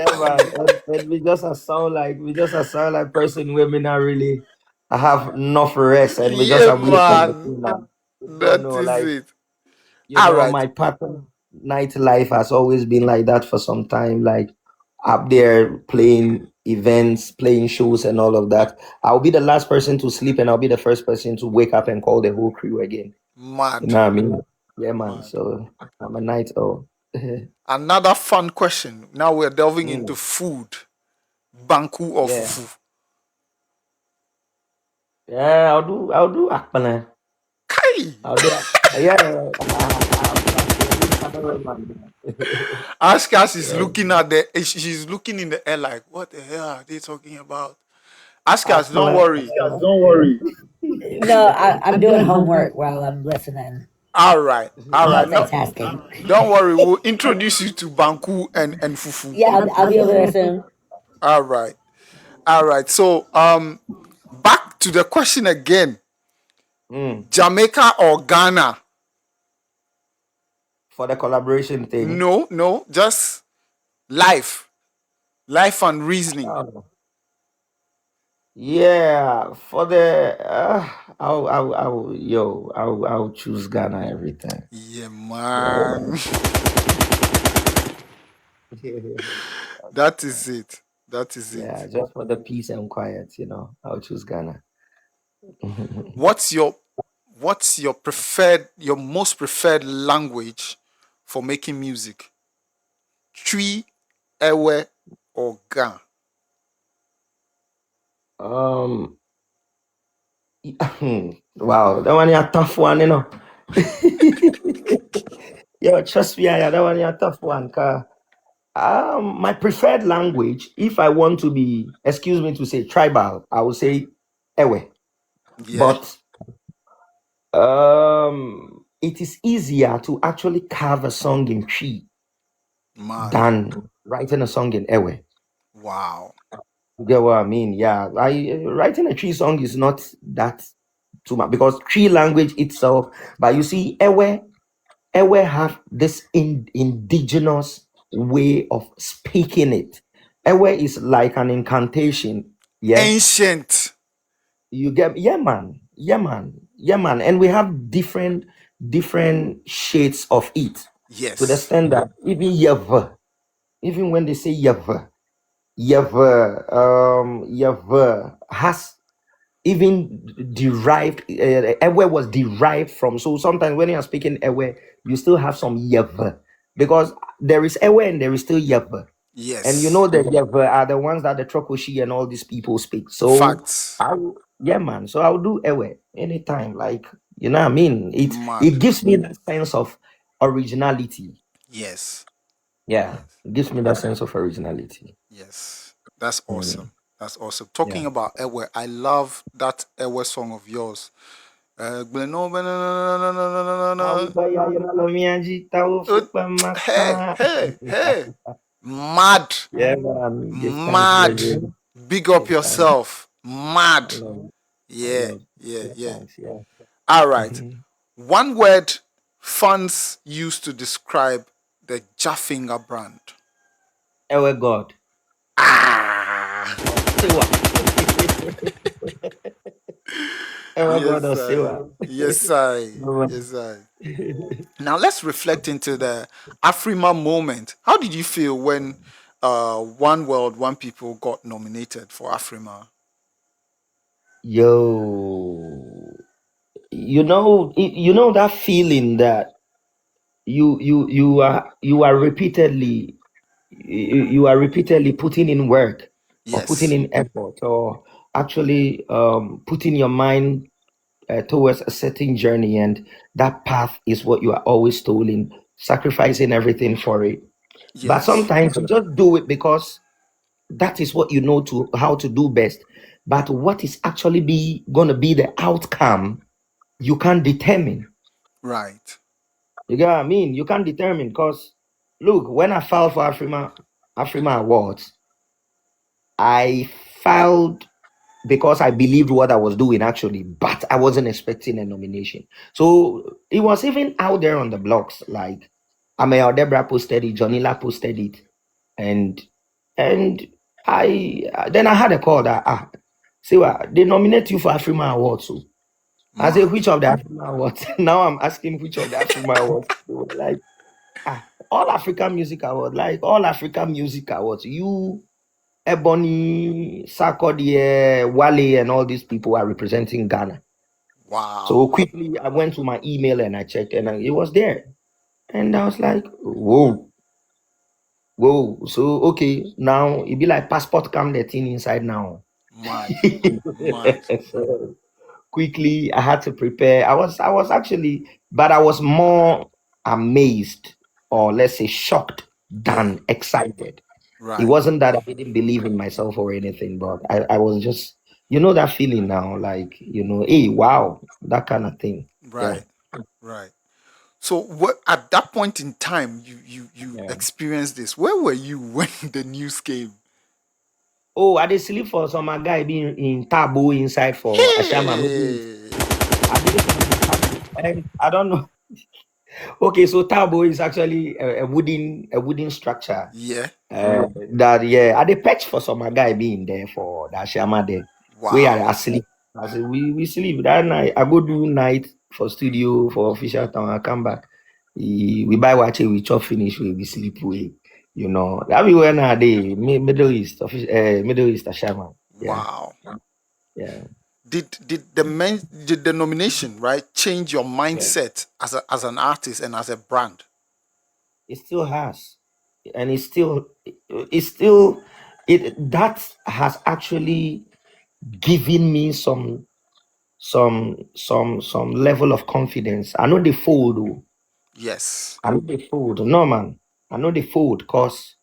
Speaker 2: And we just a sound like person women are really. I have enough rest and we just have
Speaker 1: man. That is it. All right.
Speaker 2: My pattern nightlife has always been like that for some time, like up there playing events, playing shows and all of that. I'll be the last person to sleep and I'll be the first person to wake up and call the whole crew again.
Speaker 1: Mad.
Speaker 2: You know what I mean? Yeah, man. Mad. So I'm a night owl.
Speaker 1: Another fun question. Now we're delving into food. Banku or fufu?
Speaker 2: Yeah, I'll do akpana.
Speaker 1: Kai.
Speaker 2: I'll do yeah.
Speaker 1: Ashkas is looking at she's looking in the air like, what the hell are they talking about? Ashkas, don't worry.
Speaker 7: No, I'm doing homework while I'm listening.
Speaker 1: All right.
Speaker 7: Multitasking.
Speaker 1: Don't worry, we'll introduce you to Banku and fufu.
Speaker 7: Yeah, I'll be over there soon.
Speaker 1: All right. So, back to the question again. Jamaica or Ghana?
Speaker 2: For the collaboration thing?
Speaker 1: No, just life and reasoning.
Speaker 2: Yeah, for the I'll choose Ghana every time.
Speaker 1: Yeah, man. That is it.
Speaker 2: Yeah, just for the peace and quiet, I'll choose Ghana.
Speaker 1: What's your most preferred language for making music? Tree, Ewe, or Ga?
Speaker 2: Wow, that one is a tough one, you know. Yo, trust me, that one is a tough one. My preferred language, if I want to be, excuse me to say tribal, I would say Ewe.
Speaker 1: Yeah.
Speaker 2: But it is easier to actually carve a song in Tree
Speaker 1: Man.
Speaker 2: than writing a song in Ewe.
Speaker 1: Wow.
Speaker 2: You get what I mean? Yeah, writing a Tree song is not that too much because Tree language itself. But you see, Ewe have this indigenous way of speaking it. Ewe is like an incantation. Yeah,
Speaker 1: Ancient.
Speaker 2: you get yeah man, and we have different shades of it. To the
Speaker 1: Yes.
Speaker 2: extent that even when they say Yev has even derived Ewe was derived from. So sometimes when you are speaking Ewe, you still have some Yev because there is Ewe and there is still Yev.
Speaker 1: Yes.
Speaker 2: And you know the Yev are the ones that the Trokoshi and all these people speak. So
Speaker 1: Facts.
Speaker 2: yeah, man. So I'll do Ewe anytime. Like, you know what I mean?
Speaker 1: Mad.
Speaker 2: It gives me that sense of originality.
Speaker 1: Yes.
Speaker 2: Yeah. It gives me that sense of originality.
Speaker 1: Yes. That's awesome. That's awesome. Talking about Ewe, I love that Ewe song of yours. Hey, hey. Mad.
Speaker 2: Yeah, man. Give thanks,
Speaker 1: Mad.
Speaker 2: brethren.
Speaker 1: Big up
Speaker 2: Give thanks.
Speaker 1: yourself. Mad.
Speaker 2: I love-
Speaker 1: Yeah.
Speaker 2: give thanks, yeah.
Speaker 1: All right. One word fans use to describe the Jah Phinga brand.
Speaker 2: Ewe God.
Speaker 1: Ah.
Speaker 2: Say what? Ewe God or say what?
Speaker 1: Yes, I. Yes, I. Now let's reflect into the AFRIMA moment. How did you feel when One World, One People got nominated for AFRIMA?
Speaker 2: Yo, you know that feeling that you are repeatedly putting in work or putting
Speaker 1: Yes.
Speaker 2: in effort or actually putting your mind towards a certain journey, and that path is what you are always told in sacrificing everything for it. But
Speaker 1: Yes.
Speaker 2: sometimes you just do it because that is what you know to how to do best. But what is actually gonna be the outcome, you can't determine.
Speaker 1: Right.
Speaker 2: You get what I mean? You can't determine because look, when I filed for AFRIMA Awards, I filed because I believed what I was doing actually, but I wasn't expecting a nomination. So it was even out there on the blogs, like Amel Debra posted it, Johnny La posted it, and I then I had a call that see what they nominate you for AFRIMA Awards. So I said, which of the AFRIMA Awards? Now I'm asking which of the AFRIMA Awards. They were like, all African Music Awards, like all African Music Awards. You, Ebony, Sarkodie, Wale, and all these people are representing Ghana.
Speaker 1: Wow.
Speaker 2: So quickly, I went to my email and I checked, and it was there. And I was like, whoa. So, okay, now it be like passport come the thing inside now.
Speaker 1: Mad. Mad.
Speaker 2: So quickly, I had to prepare. I was actually, but I was more amazed, or let's say shocked, than excited.
Speaker 1: Right.
Speaker 2: It wasn't that I didn't believe in myself or anything, but I was just, that feeling now, like, hey, wow, that kind of thing.
Speaker 1: Right. Right. So what at that point in time you
Speaker 2: Yeah.
Speaker 1: experienced this? Where were you when the news came?
Speaker 2: Oh, I did sleep for some guy being in Tabo inside for Ashama. Maybe I don't know. Okay, so Tabo is actually a wooden structure.
Speaker 1: Yeah.
Speaker 2: That I did patch for some guy being there for the Ashama there.
Speaker 1: Wow.
Speaker 2: We are asleep. I said, we sleep that night. I go do night for studio for official town. I come back. We buy watch we chop finish, we sleep we. That be when I day Middle East Ashama. Yeah.
Speaker 1: Wow.
Speaker 2: Yeah.
Speaker 1: Did the nomination, right, change your mindset as an artist and as a brand?
Speaker 2: It still has, and that has actually given me some level of confidence. I know the fold.
Speaker 1: Yes.
Speaker 2: I know the fold. No man, I know the fold because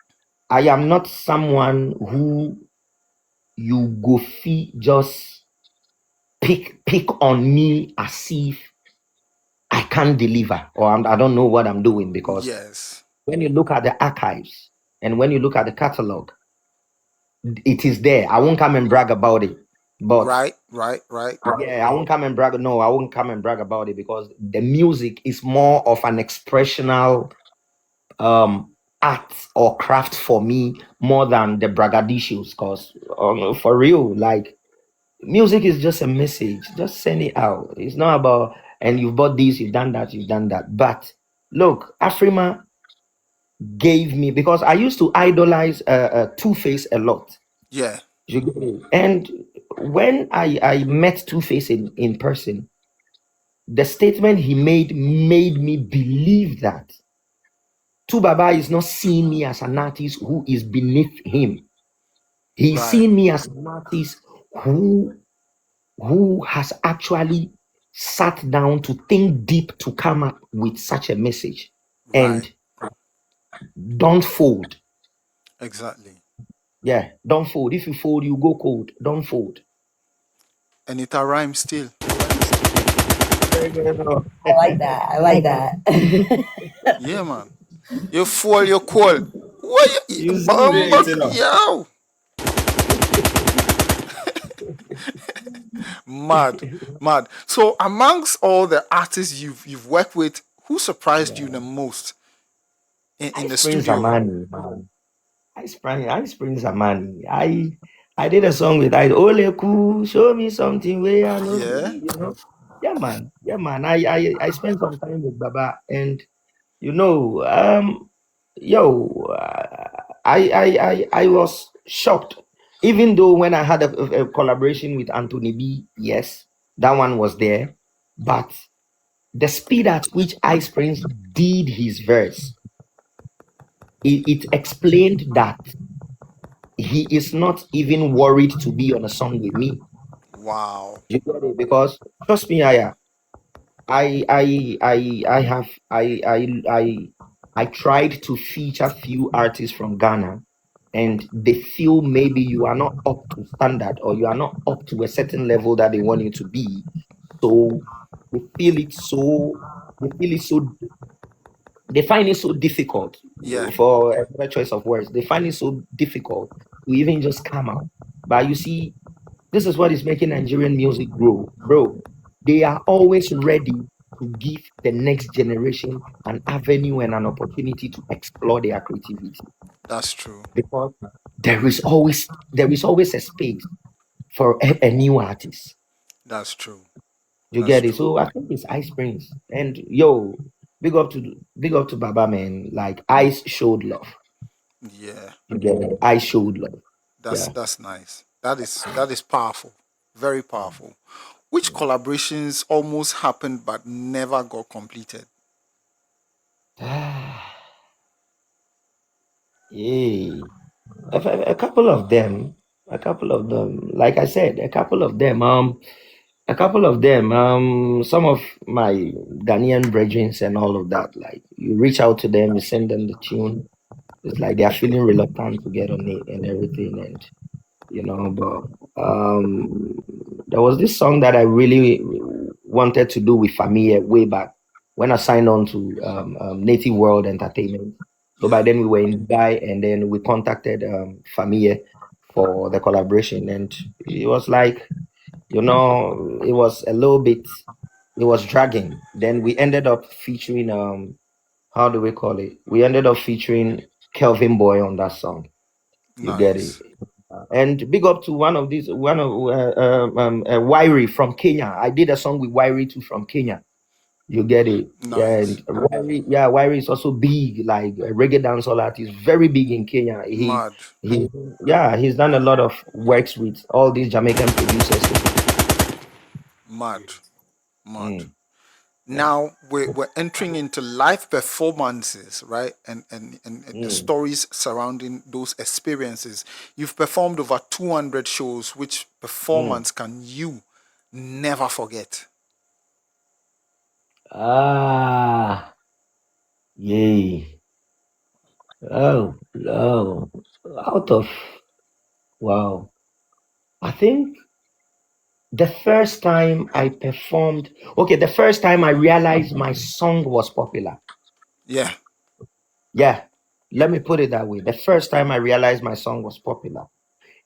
Speaker 2: I am not someone who you go fee just pick on me as if I can't deliver or I don't know what I'm doing, because
Speaker 1: Yes.
Speaker 2: when you look at the archives and when you look at the catalog, it is there. I won't come and brag about it, but
Speaker 1: Right.
Speaker 2: yeah, I won't come and brag. No, I won't come and brag about it because the music is more of an expressional art or craft for me more than the braggadocios. Because for real, like, music is just a message. Just send it out. It's not about, and you've bought this, you've done that, you've done that. But look, AFRIMA gave me, because I used to idolize Two-Face a lot.
Speaker 1: Yeah.
Speaker 2: You get it? And when I met Two-Face in person, the statement he made me believe that Baba is not seeing me as an artist who is beneath him. He's
Speaker 1: Right.
Speaker 2: seeing me as an artist who has actually sat down to think deep to come up with such a message.
Speaker 1: Right.
Speaker 2: And don't fold.
Speaker 1: Exactly.
Speaker 2: Yeah, don't fold. If you fold, you go cold. Don't fold.
Speaker 1: And it rhymes still.
Speaker 7: I like that.
Speaker 1: Yeah, man. You fool, you cool. What you yo? Mad. So amongst all the artists you've worked with, who surprised you the most in the
Speaker 2: Springs
Speaker 1: studio?
Speaker 2: Amani, man. I Springs Amani. I did a song with Oleku, show me something where I know.
Speaker 1: Yeah.
Speaker 2: You know. Yeah, man. I spent some time with Baba, and you know, I was shocked. Even though when I had a collaboration with Anthony B, yes, that one was there, but the speed at which Ice Prince did his verse, it explained that he is not even worried to be on a song with me.
Speaker 1: Wow.
Speaker 2: You get it? Because trust me, I tried to feature few artists from Ghana, and they feel maybe you are not up to standard or you are not up to a certain level that they want you to be. So they feel it so they find it so difficult,
Speaker 1: Yeah.
Speaker 2: for a better choice of words. They find it so difficult to even just come out. But you see, this is what is making Nigerian music grow, bro. They are always ready to give the next generation an avenue and an opportunity to explore their creativity,
Speaker 1: That's true.
Speaker 2: because there is always a space for a new artist.
Speaker 1: That's true.
Speaker 2: You
Speaker 1: That's
Speaker 2: get it?
Speaker 1: true.
Speaker 2: So I think it's Ice Prince. And yo, big up to Baba, man. Like, Ice showed love.
Speaker 1: Yeah.
Speaker 2: You get it? Ice showed love.
Speaker 1: That's nice. That is powerful. Very powerful. Which collaborations almost happened but never got completed?
Speaker 2: Yeah. A couple of them. Like I said, a couple of them. Some of my Ghanaian brethren and all of that. Like, you reach out to them, you send them the tune. It's like they are feeling reluctant to get on it and everything, and but there was this song that I really wanted to do with Famille way back when I signed on to Native World Entertainment. So by then we were in Dubai, and then we contacted Famille for the collaboration, and it was like, it was a little bit, it was dragging. Then we ended up featuring how do we call it? We ended up featuring Kelvyn Boy on that song. You get it?
Speaker 1: Nice.
Speaker 2: And big up to one of Wiry from Kenya. I did a song with Wiry too from Kenya. You get it? Yeah,
Speaker 1: Nice.
Speaker 2: and Wiry is also big, like a reggae dancehall artist, very big in Kenya.
Speaker 1: Mad.
Speaker 2: He's done a lot of works with all these Jamaican producers.
Speaker 1: Mad.
Speaker 2: Mm.
Speaker 1: Now we're entering into live performances, right? And the stories surrounding those experiences. You've performed over 200 shows. Which performance can you never forget?
Speaker 2: Yay. Oh, out of, wow. I think the first time I performed, the first time I realized my song was popular.
Speaker 1: Yeah.
Speaker 2: Yeah, let me put it that way. The first time I realized my song was popular.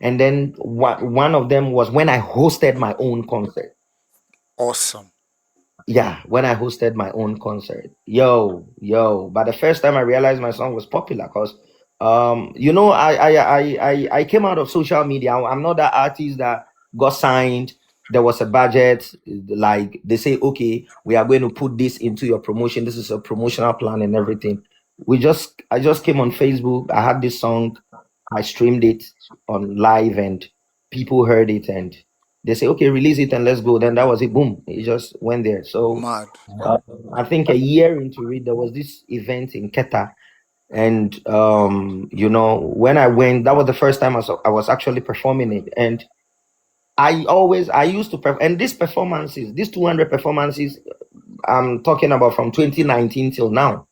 Speaker 2: And then one of them was when I hosted my own concert.
Speaker 1: Awesome.
Speaker 2: Yeah, when I hosted my own concert. Yo. But the first time I realized my song was popular, because I came out of social media. I'm not that artist that got signed. There was a budget, like they say, okay, we are going to put this into your promotion. This is a promotional plan and everything. I just came on Facebook. I had this song, I streamed it on live, and people heard it, and they say, okay, release it and let's go. Then that was it. Boom. It just went there. So
Speaker 1: Mad.
Speaker 2: I think a year into it, there was this event in Keta. And, when I went, that was the first time I was actually performing it. And I used to, and these 200 performances, I'm talking about from 2019 till now.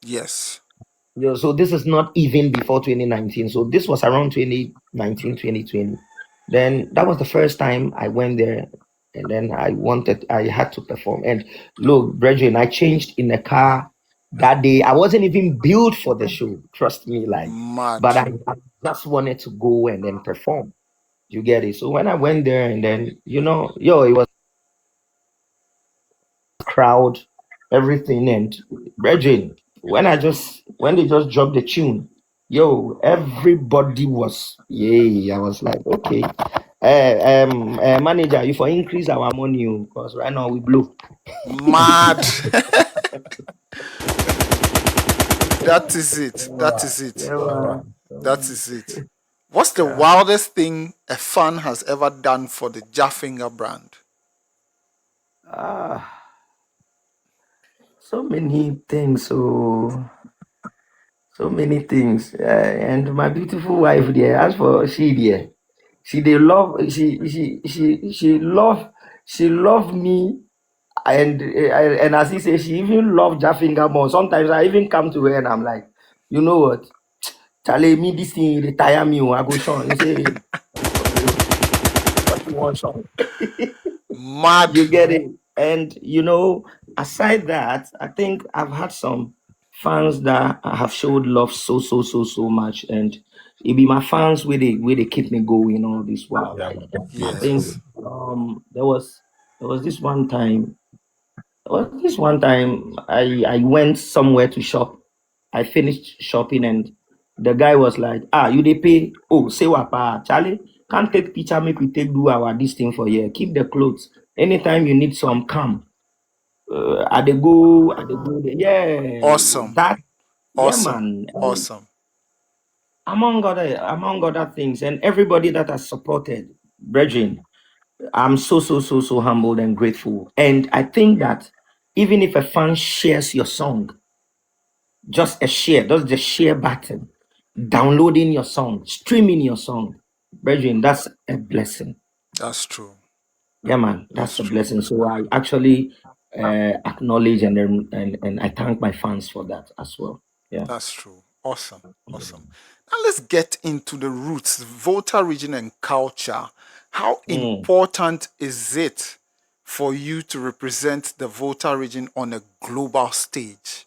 Speaker 1: Yes.
Speaker 2: So this is not even before 2019. So this was around 2019, 2020. Then that was the first time I went there, and then I had to perform. And look, brethren, I changed in a car that day. I wasn't even built for the show, trust me,
Speaker 1: Mad.
Speaker 2: but I just wanted to go and then perform. You get it? So when I went there, and then, it was crowd, everything. And brethren, when they just dropped the tune, everybody was, yay. I was like, okay, manager, you for increase our money, because right now we blew.
Speaker 1: Mad. That is it. That is it. What's the wildest thing a fan has ever done for the Jah Phinga brand?
Speaker 2: So many things. So many things. And my beautiful wife there, as for she there, she loved me. And as he says, she even loved Jah Phinga more. Sometimes I even come to her and I'm like, you know what? Charlie, me this thing retire me. I go Sean. He say, what you want, Sean?
Speaker 1: Mad.
Speaker 2: You get it? And aside that, I think I've had some fans that have showed love so much, and it be my fans where they keep me going all this while.
Speaker 1: Yes.
Speaker 2: I think there was this one time. I went somewhere to shop. I finished shopping, and the guy was like, you they pay? Oh, say what, pa, Charlie, can't take picture, make we take do our this thing for you. Keep the clothes. Anytime you need some, come. I they go there. Yeah.
Speaker 1: Awesome.
Speaker 2: That,
Speaker 1: Awesome.
Speaker 2: yeah, man.
Speaker 1: Awesome.
Speaker 2: Among other things, and everybody that has supported, brethren, I'm so humbled and grateful. And I think that even if a fan shares your song, just the share button, downloading your song, streaming your song, brethren, that's a blessing.
Speaker 1: That's true.
Speaker 2: Yeah, man, that's a blessing. So I actually acknowledge and I thank my fans for that as well. Yeah,
Speaker 1: that's true. Awesome. Now let's get into the roots, Volta region and culture. How important is it for you to represent the Volta region on a global stage?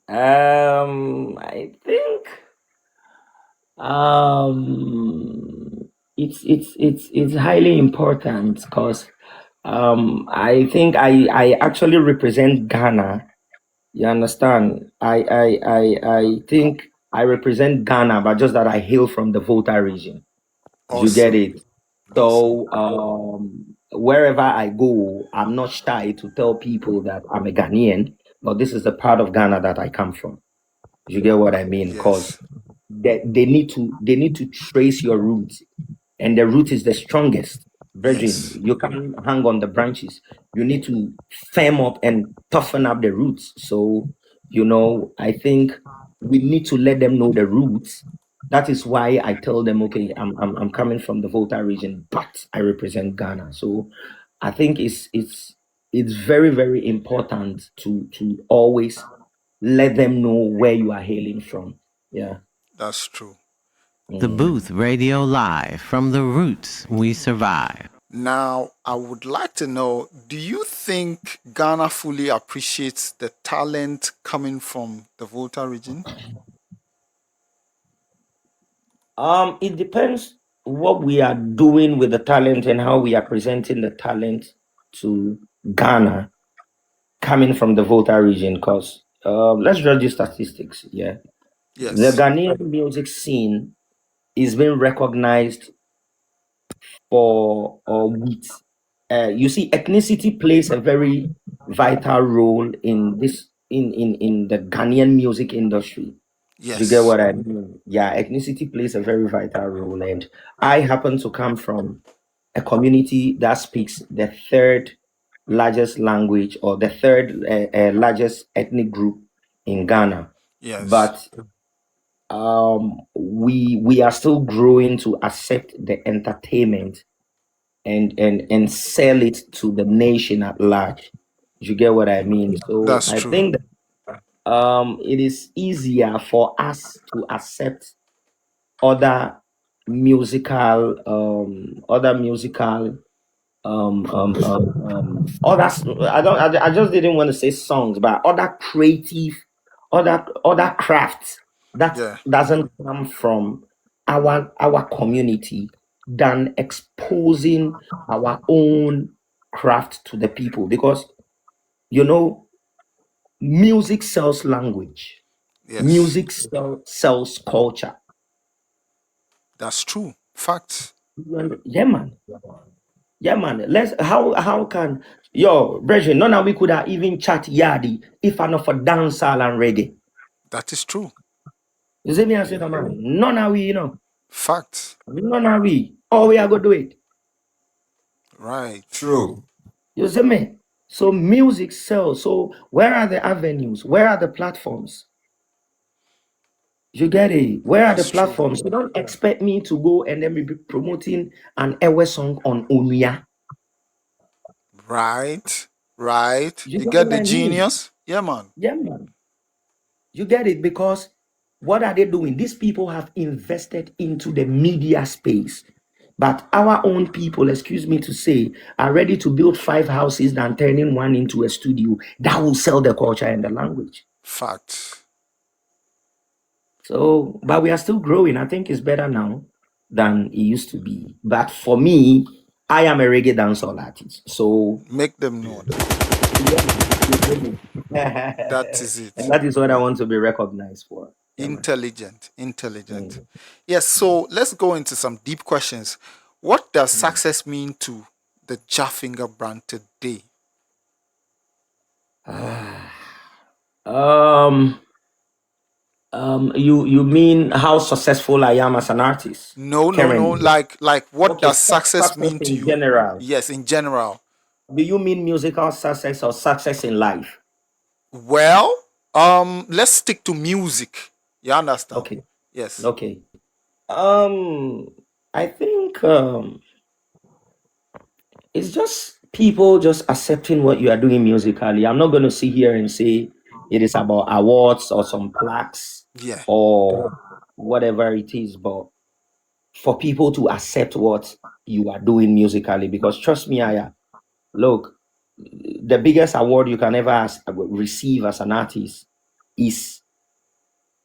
Speaker 2: I think it's highly important, because I think I actually represent Ghana. You understand? I think I represent Ghana, but just that I hail from the Volta region.
Speaker 1: Awesome.
Speaker 2: You get it? So wherever I go, I'm not shy to tell people that I'm a Ghanaian, but this is the part of Ghana that I come from. You get what I mean? Because they need to trace your roots, and the root is the strongest. Virgin,
Speaker 1: Yes.
Speaker 2: you can't hang on the branches. You need to firm up and toughen up the roots. So, I think we need to let them know the roots. That is why I tell them, okay, I'm coming from the Volta region, but I represent Ghana. So I think it's very, very important to always let them know where you are hailing from. Yeah.
Speaker 1: That's true.
Speaker 3: The Booth Radio Live, from the roots we survive.
Speaker 1: Now, I would like to know, do you think Ghana fully appreciates the talent coming from the Volta region?
Speaker 2: It depends what we are doing with the talent and how we are presenting the talent to Ghana coming from the Volta region. Because let's judge the statistics. Yeah, the
Speaker 1: Yes.
Speaker 2: Ghanaian music scene is being recognized for with you see, ethnicity plays a very vital role in this in the Ghanaian music industry.
Speaker 1: Yes.
Speaker 2: You get what I mean? Yeah, ethnicity plays a very vital role. And I happen to come from a community that speaks the third largest language, or the third largest ethnic group in Ghana.
Speaker 1: Yes.
Speaker 2: But we are still growing to accept the entertainment and sell it to the nation at large. You get what I mean? So
Speaker 1: That's
Speaker 2: I
Speaker 1: true.
Speaker 2: think that it is easier for us to accept other musical others. I just didn't want to say songs, but other creative, other crafts that
Speaker 1: Yeah.
Speaker 2: doesn't come from our community, than exposing our own craft to the people. Because music sells language.
Speaker 1: Yes.
Speaker 2: Music sells culture.
Speaker 1: That's true. Facts.
Speaker 2: Yeah, man. Yeah, man. How can brethren? None of we could have even chat yardy if I not for dancehall and reggae.
Speaker 1: That is true.
Speaker 2: You see me? I say, man. None of we,
Speaker 1: Facts.
Speaker 2: none of we. All we are gonna do it.
Speaker 1: Right.
Speaker 5: True.
Speaker 2: You see me? So music sells. So where are the avenues? Where are the platforms? You get it? Where are the
Speaker 1: That's true.
Speaker 2: platforms? You don't expect me to go and then be promoting an Ewe song on Onuya.
Speaker 1: Right. Right.
Speaker 2: You
Speaker 1: You
Speaker 2: get
Speaker 1: get
Speaker 2: what
Speaker 1: the
Speaker 2: I mean?
Speaker 1: genius? Yeah, man.
Speaker 2: Yeah, man. You get it? Because what are they doing? These people have invested into the media space. But our own people, excuse me to say, are ready to build 5 houses than turning one into a studio that will sell the culture and the language.
Speaker 1: Facts.
Speaker 2: So, but we are still growing. I think it's better now than it used to be. But for me, I am a reggae dancehall artist. So
Speaker 1: Make them know that. That is it.
Speaker 2: and that is what I want to be recognized for. Yeah, man.
Speaker 1: Intelligent. Yes, so let's go into some deep questions. What does success mean to the Jah Phinga brand today?
Speaker 2: You mean how successful I am as an artist?
Speaker 1: No.
Speaker 2: currently?
Speaker 1: Like what
Speaker 2: Okay,
Speaker 1: does success mean to
Speaker 2: in
Speaker 1: you?
Speaker 2: general.
Speaker 1: Yes, in general.
Speaker 2: Do you mean musical success or success in life?
Speaker 1: Well, let's stick to music. You understand?
Speaker 2: Okay.
Speaker 1: Yes.
Speaker 2: Okay. I think it's just people just accepting what you are doing musically. I'm not going to sit here and say it is about awards or some plaques
Speaker 1: Yeah.
Speaker 2: or whatever it is, but for people to accept what you are doing musically. Because trust me, look, the biggest award you can ever receive as an artist is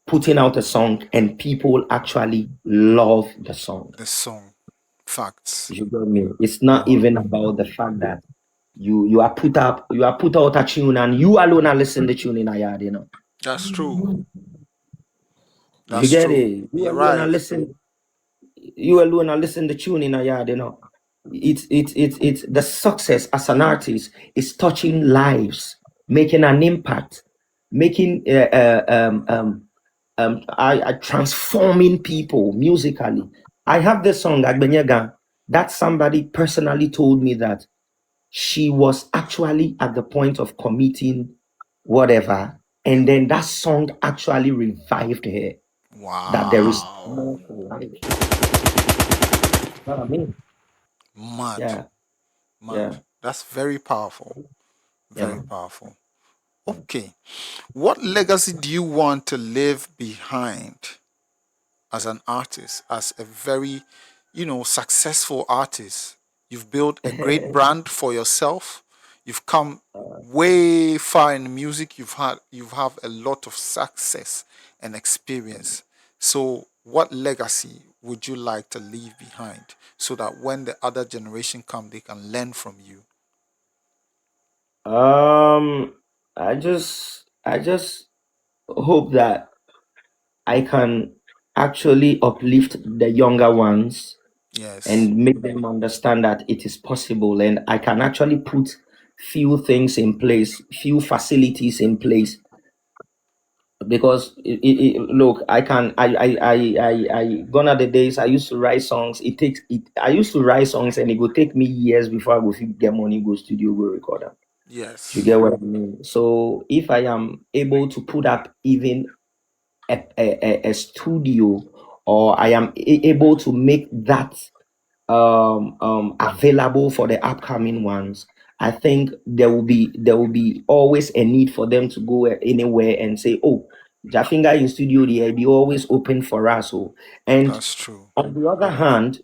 Speaker 2: putting out a song and people actually love the song.
Speaker 1: The song. Facts.
Speaker 2: You got me? It's not even about the fact that you are put out a tune and you alone are listening to the tune in a yard,
Speaker 1: That's true.
Speaker 2: You get
Speaker 1: true.
Speaker 2: it?
Speaker 1: You're right.
Speaker 2: You alone are listening to the tune in a yard, It's the success as an artist is touching lives, making an impact, making transforming people musically. I have this song Agbenyaga. that somebody personally told me that she was actually at the point of committing whatever, and then that song actually revived her. That there is
Speaker 1: Wow.
Speaker 2: more to life. You know what I mean?
Speaker 1: Mad.
Speaker 2: Yeah,
Speaker 1: Mad.
Speaker 2: yeah,
Speaker 1: That's very powerful.
Speaker 2: yeah,
Speaker 1: Very
Speaker 2: man.
Speaker 1: powerful. Okay. What legacy do you want to leave behind as an artist, as a very, successful artist? You've built a great brand for yourself. You've come way far in music. You have a lot of success and experience. So what legacy would you like to leave behind so that when the other generation come, they can learn from you?
Speaker 2: I just hope that I can actually uplift the younger ones
Speaker 1: Yes,
Speaker 2: and make them understand that it is possible, and I can actually put few things in place, few facilities in place. Because look, I gone are the days I used to write songs. I used to write songs and it would take me years before I would get money, go studio, go record them. You
Speaker 1: yes.
Speaker 2: get what I mean? So if I am able to put up even a studio, or I am able to make that available for the upcoming ones, I think there will be always a need for them to go anywhere and say, oh, Jah Phinga in studio there be always open for us. Oh. And
Speaker 1: That's true.
Speaker 2: on the other hand,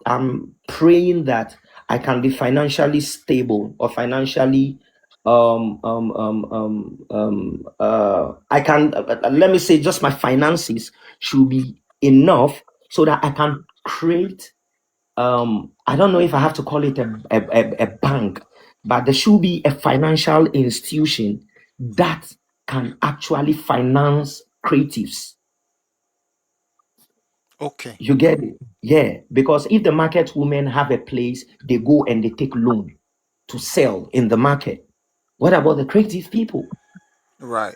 Speaker 2: I'm praying that I can be financially stable, or financially I can let me say, just my finances should be enough so that I can create, I don't know if I have to call it a bank, but there should be a financial institution that can actually finance creatives.
Speaker 1: Okay.
Speaker 2: You get it? Yeah. Because if the market women have a place, they go and they take loan to sell in the market. What about the creative people?
Speaker 1: Right.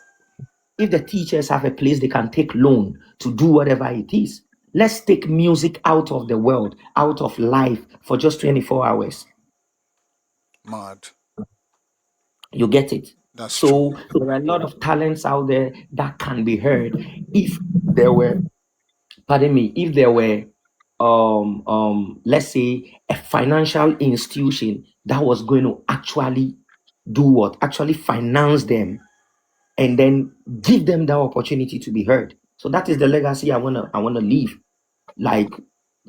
Speaker 2: If the teachers have a place, they can take loan to do whatever it is. Let's take music out of the world, out of life for just 24 hours.
Speaker 1: Mad.
Speaker 2: You get it?
Speaker 1: That's true.
Speaker 2: So there are a lot of talents out there that can be heard if there were, pardon me, if there were, let's say, a financial institution that was going to actually do what? Actually finance them, and then give them that opportunity to be heard. So that is the legacy I wanna leave. Like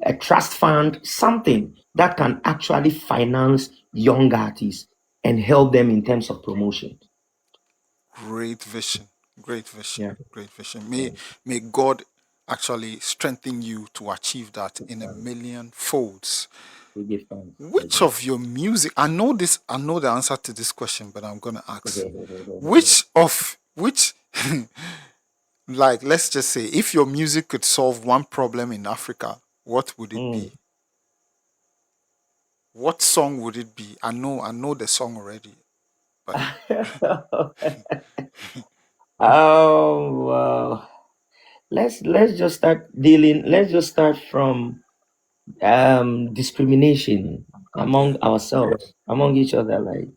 Speaker 2: a trust fund, something that can actually finance young artists and help them in terms of promotion.
Speaker 1: Great vision. Great vision.
Speaker 2: Yeah.
Speaker 1: Great vision. May God actually strengthen you to achieve that in a
Speaker 2: Um,
Speaker 1: million folds.
Speaker 2: we give thanks.
Speaker 1: Which of your music, I know the answer to this question, but I'm gonna ask. Which like, let's just say, if your music could solve one problem in Africa, what would it be?
Speaker 2: Mm.
Speaker 1: What song would it be? I know the song already, but
Speaker 2: Well, let's just start dealing. Let's just start from discrimination
Speaker 1: yeah,
Speaker 2: among ourselves, among each other. Like,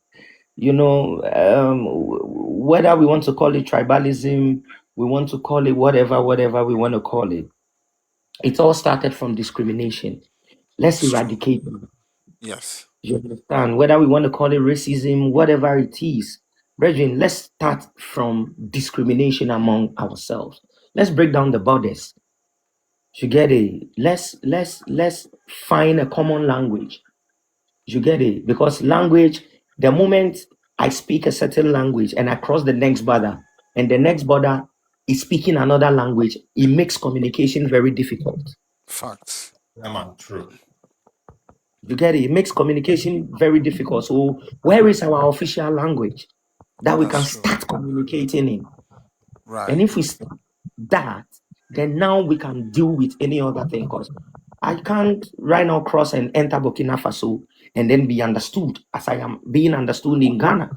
Speaker 2: whether we want to call it tribalism, we want to call it whatever we want to call it. It all started from discrimination. Let's
Speaker 1: that's true.
Speaker 2: eradicate it.
Speaker 1: Yes,
Speaker 2: You understand? Whether we want to call it racism, whatever it is, brethren, let's start from discrimination among ourselves. Let's break down the borders. You get it? Let's find a common language. You get it? Because language, the moment I speak a certain language and I cross the next border, and the next border is speaking another language, it makes communication very difficult.
Speaker 1: facts.
Speaker 8: Yeah, man, true.
Speaker 2: You get it? It makes communication very difficult. So where is our official language that we can
Speaker 1: That's true.
Speaker 2: start communicating in?
Speaker 1: Right,
Speaker 2: And if we start that, then now we can deal with any other thing. Because I can't right now cross and enter Burkina Faso and then be understood as I am being understood in Ghana.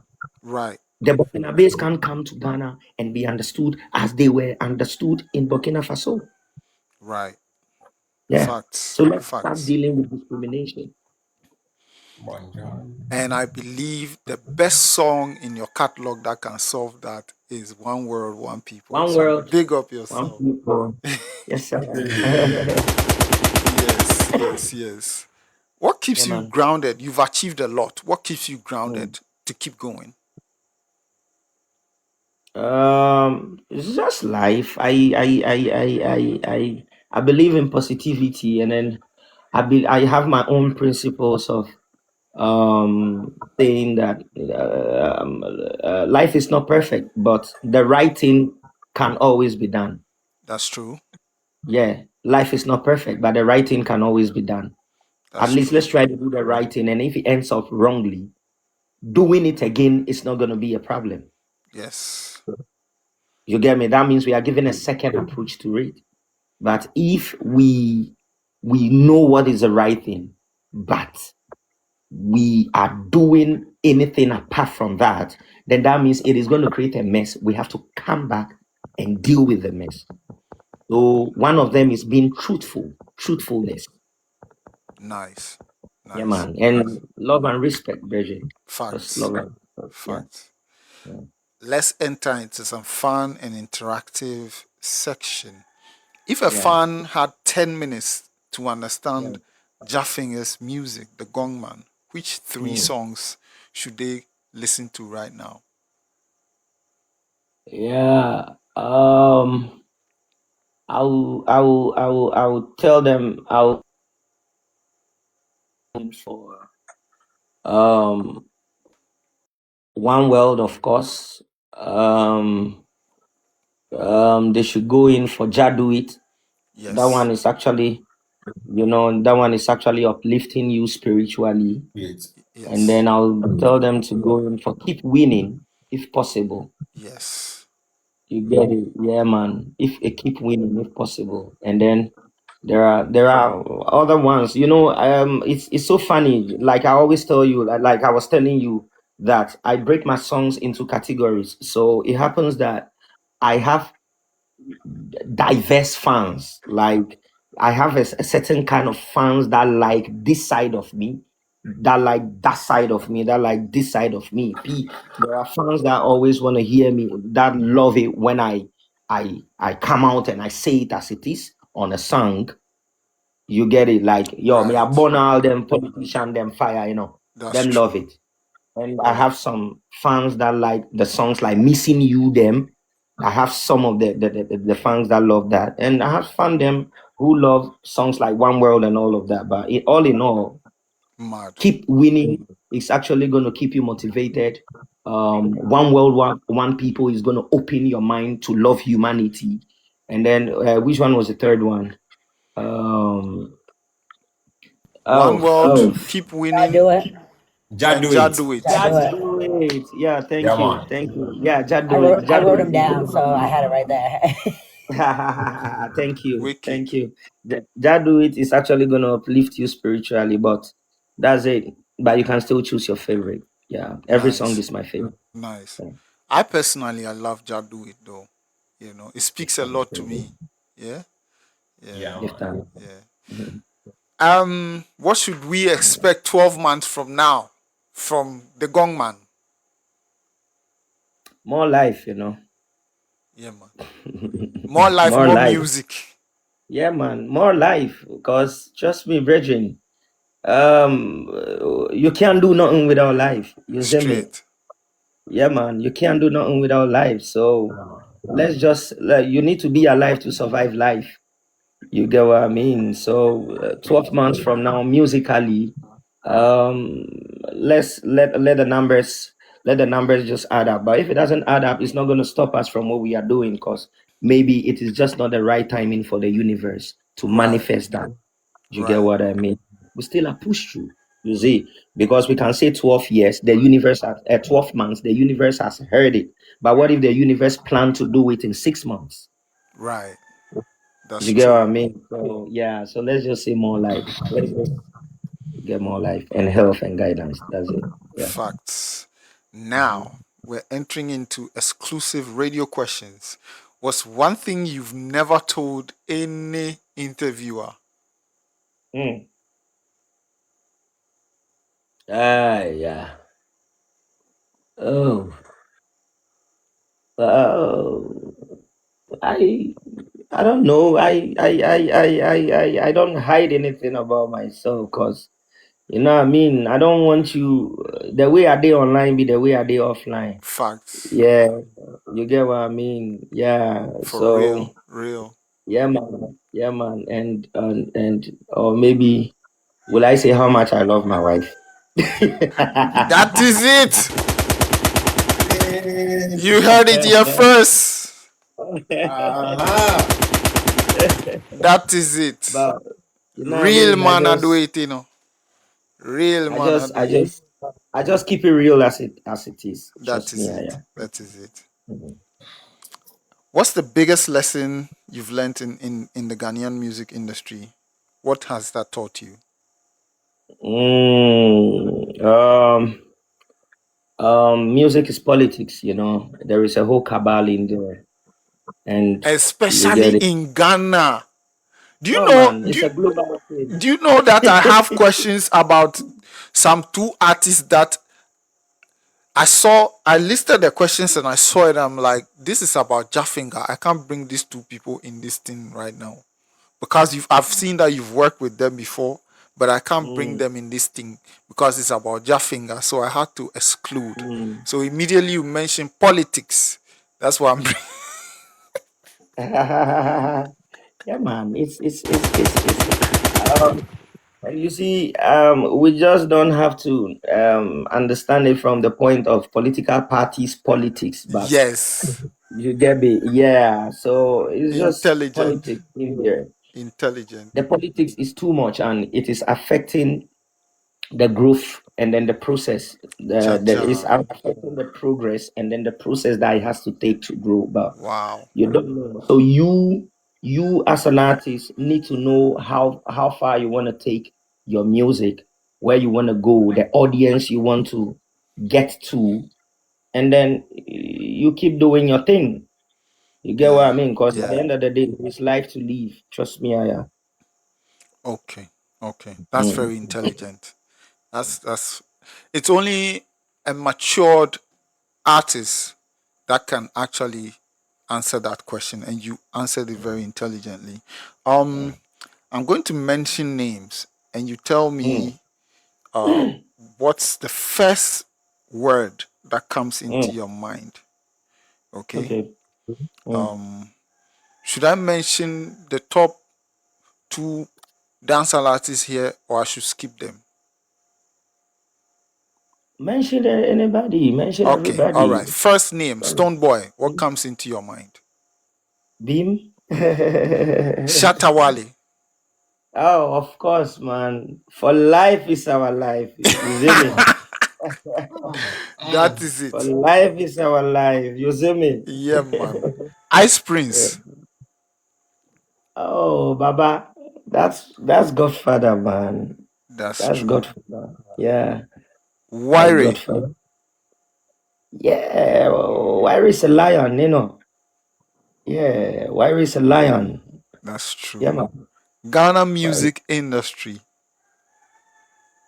Speaker 1: right,
Speaker 2: The Burkinabes can't come to Ghana and be understood as they were understood in Burkina Faso.
Speaker 1: right.
Speaker 2: Yeah.
Speaker 1: Facts.
Speaker 2: So let's start
Speaker 1: Facts.
Speaker 2: dealing with discrimination.
Speaker 1: And I believe the best song in your catalog that can solve that is One World, One People.
Speaker 2: One
Speaker 1: So
Speaker 2: world,
Speaker 1: big up
Speaker 2: one
Speaker 1: yourself.
Speaker 2: people. Yes, sir.
Speaker 1: Yes. What keeps
Speaker 2: Yeah,
Speaker 1: you
Speaker 2: man.
Speaker 1: grounded? You've achieved a lot. What keeps you grounded to keep going?
Speaker 2: It's just life. I believe in positivity, and then I have my own principles of saying that life is not perfect, but the right thing can always be done.
Speaker 1: That's true.
Speaker 2: Yeah, life is not perfect, but the right thing can always be done. At
Speaker 1: That's
Speaker 2: least
Speaker 1: true.
Speaker 2: let's try to do the right thing, and if it ends up wrongly, doing it again is not going to be a problem.
Speaker 1: Yes.
Speaker 2: You get me? That means we are given a second approach to it. But if we know what is the right thing, but we are doing anything apart from that, then that means it is going to create a mess. We have to come back and deal with the mess. So one of them is being truthfulness.
Speaker 1: Nice.
Speaker 2: Yeah, man. And love and respect, Bridget. Just
Speaker 1: Facts.
Speaker 2: love and respect.
Speaker 1: Facts.
Speaker 2: Yeah.
Speaker 1: Let's enter into some fun and interactive section. If a
Speaker 2: Yeah.
Speaker 1: fan had 10 minutes to understand Jah Phinga's music, the Gongman, which 3 songs should they listen to right now?
Speaker 2: Yeah. I'll tell them for One World, of course. They should go in for Jah Do It.
Speaker 1: Yes.
Speaker 2: That one is actually, that one is actually uplifting you spiritually.
Speaker 1: Yes.
Speaker 2: And then I'll tell them to go in for Keep Winning, if possible.
Speaker 1: Yes.
Speaker 2: You get it? Yeah, man. If Keep Winning, if possible. And then there are other ones. It's so funny. Like I always tell you, like I was telling you that I break my songs into categories. So it happens that I have diverse fans. Like I have a certain kind of fans that like this side of me, that like that side of me, that like this side of me. There are fans that always want to hear me, that love it when I come out and I say it as it is on a song. You get it? Like, yo, me I burn all them politician, them fire,
Speaker 1: That's
Speaker 2: them
Speaker 1: true.
Speaker 2: love it. And I have some fans that like the songs like Missing You, them. I have some of the fans that love that. And I have fans them who love songs like One World and all of that. But all in all,
Speaker 1: Mad.
Speaker 2: Keep Winning is actually going to keep you motivated. One World, one People is going to open your mind to love humanity. And then which one was the third one?
Speaker 1: One World, Keep
Speaker 7: Jah
Speaker 1: Winning,
Speaker 7: Do It.
Speaker 1: and Jah Do It.
Speaker 7: Jah Do It.
Speaker 2: Wait, yeah, thank you. Yeah, Jah
Speaker 7: I
Speaker 2: Do
Speaker 7: wrote
Speaker 2: It.
Speaker 7: I wrote them down, so I had it right there.
Speaker 2: Thank you.
Speaker 1: Wicked.
Speaker 2: Thank you. Jah Do It is actually going to uplift you spiritually, but that's it. But you can still choose your favorite. Yeah, every
Speaker 1: Nice.
Speaker 2: song is my favorite.
Speaker 1: Nice.
Speaker 2: Yeah.
Speaker 1: I personally, I love Jah Do It though. It speaks a lot to me. Yeah.
Speaker 2: Lift hand.
Speaker 1: What should we expect 12 months from now from the Gongman?
Speaker 2: More life,
Speaker 1: Yeah, man. More life,
Speaker 2: More
Speaker 1: more
Speaker 2: life.
Speaker 1: music.
Speaker 2: Yeah, man, more life. Because trust me, brethren, you can't do nothing without life. You see me?
Speaker 1: Straight.
Speaker 2: Yeah, man, you can't do nothing without life. So let's just you need to be alive to survive life. You get what I mean? So 12 months from now, musically, let's let the numbers just add up. But if it doesn't add up, it's not going to stop us from what we are doing, because maybe it is just not the right timing for the universe to manifest that. You get what I mean? We still are pushed through. You see, because we can say 12 years, the universe at 12 months, the universe has heard it. But what if the universe planned to do it in 6 months?
Speaker 1: Right. That's
Speaker 2: You get
Speaker 1: true.
Speaker 2: what I mean? So yeah, so let's just say more life. Let's just get more life and health and guidance. That's it. Yeah.
Speaker 1: Facts. Now we're entering into exclusive radio questions. What's one thing you've never told any interviewer?
Speaker 2: Mm. Yeah. Oh. Oh. I I don't know. I don't hide anything about myself because you know what I mean. I don't want you the way I did online be the way I did offline.
Speaker 1: Facts.
Speaker 2: Yeah, you get what I mean. Yeah.
Speaker 1: For
Speaker 2: So
Speaker 1: real. Real.
Speaker 2: yeah, man. Yeah, man. And or maybe will I say how much I love my wife?
Speaker 1: That is it. You heard it here first. That is it.
Speaker 2: But you know what I
Speaker 1: Real
Speaker 2: mean.
Speaker 1: man, I do it, you know. Real
Speaker 2: I
Speaker 1: man, I
Speaker 2: just,
Speaker 1: do
Speaker 2: I
Speaker 1: it.
Speaker 2: just, I just keep it real as it is.
Speaker 1: That
Speaker 2: Trust
Speaker 1: is
Speaker 2: me,
Speaker 1: it.
Speaker 2: yeah.
Speaker 1: That is it.
Speaker 2: Mhm.
Speaker 1: What's the biggest lesson you've learned in the Ghanaian music industry? What has that taught you?
Speaker 2: Mm, music is politics. You know, there is a whole cabal in there, and you
Speaker 1: Especially
Speaker 2: get it.
Speaker 1: in Ghana. Do you
Speaker 2: No,
Speaker 1: know
Speaker 2: man, it's a global thing.
Speaker 1: do you know that I have questions about some two artists that I listed the questions and I saw it. I'm like, this is about Jah Phinga. I can't bring these two people in this thing right now. Because I've seen that you've worked with them before, but I can't bring
Speaker 2: Mm,
Speaker 1: them in this thing because it's about Jah Phinga. So I had to exclude.
Speaker 2: mm.
Speaker 1: So immediately you mentioned politics. That's why I'm bringing.
Speaker 2: Yeah, man, and you see, we just don't have to understand it from the point of political parties politics, but
Speaker 1: Yes.
Speaker 2: you get me? Yeah. So it's just
Speaker 1: Intelligent.
Speaker 2: politics in there.
Speaker 1: Intelligent.
Speaker 2: The politics is too much and it is affecting the growth and then the process. The is
Speaker 1: Jaja.
Speaker 2: affecting the progress and then the process that it has to take to grow. But
Speaker 1: Wow.
Speaker 2: you don't know. So you as an artist need to know how far you want to take your music, where you want to go, the audience you want to get to, and then you keep doing your thing. You get what
Speaker 1: Yeah.
Speaker 2: I mean? Because at the
Speaker 1: Yeah.
Speaker 2: end of the day, it's life to live. Trust me, I.
Speaker 1: Okay. Okay. That's
Speaker 2: Mm.
Speaker 1: very intelligent. That's it's only a matured artist that can actually answer that question, and you answered it very intelligently. Um, I'm going to mention names, and you tell
Speaker 2: Mm.
Speaker 1: me what's the first word that comes into
Speaker 2: Mm.
Speaker 1: your mind. Okay.
Speaker 2: Okay. Mm.
Speaker 1: Um, should I mention the top two dancehall artists here, or I should skip them?
Speaker 2: Mention anybody. Mention
Speaker 1: Okay. All
Speaker 2: everybody.
Speaker 1: right. First name, Stonebwoy. What comes into your mind?
Speaker 2: Beam.
Speaker 1: Shatta Wale.
Speaker 2: Oh, of course, man. For life is our life. You see me?
Speaker 1: That is
Speaker 2: For
Speaker 1: it.
Speaker 2: life is our life. You see me?
Speaker 1: Yeah, man. Ice Prince.
Speaker 2: Oh, Baba. That's Godfather, man.
Speaker 1: That's
Speaker 2: That's
Speaker 1: true.
Speaker 2: Godfather. Yeah, that's
Speaker 1: Wyre.
Speaker 2: Godfather. Yeah, Wire is a lion, you know. Yeah, Wire is a lion.
Speaker 1: That's true.
Speaker 2: Yeah, man.
Speaker 1: Ghana
Speaker 2: Wire.
Speaker 1: music industry.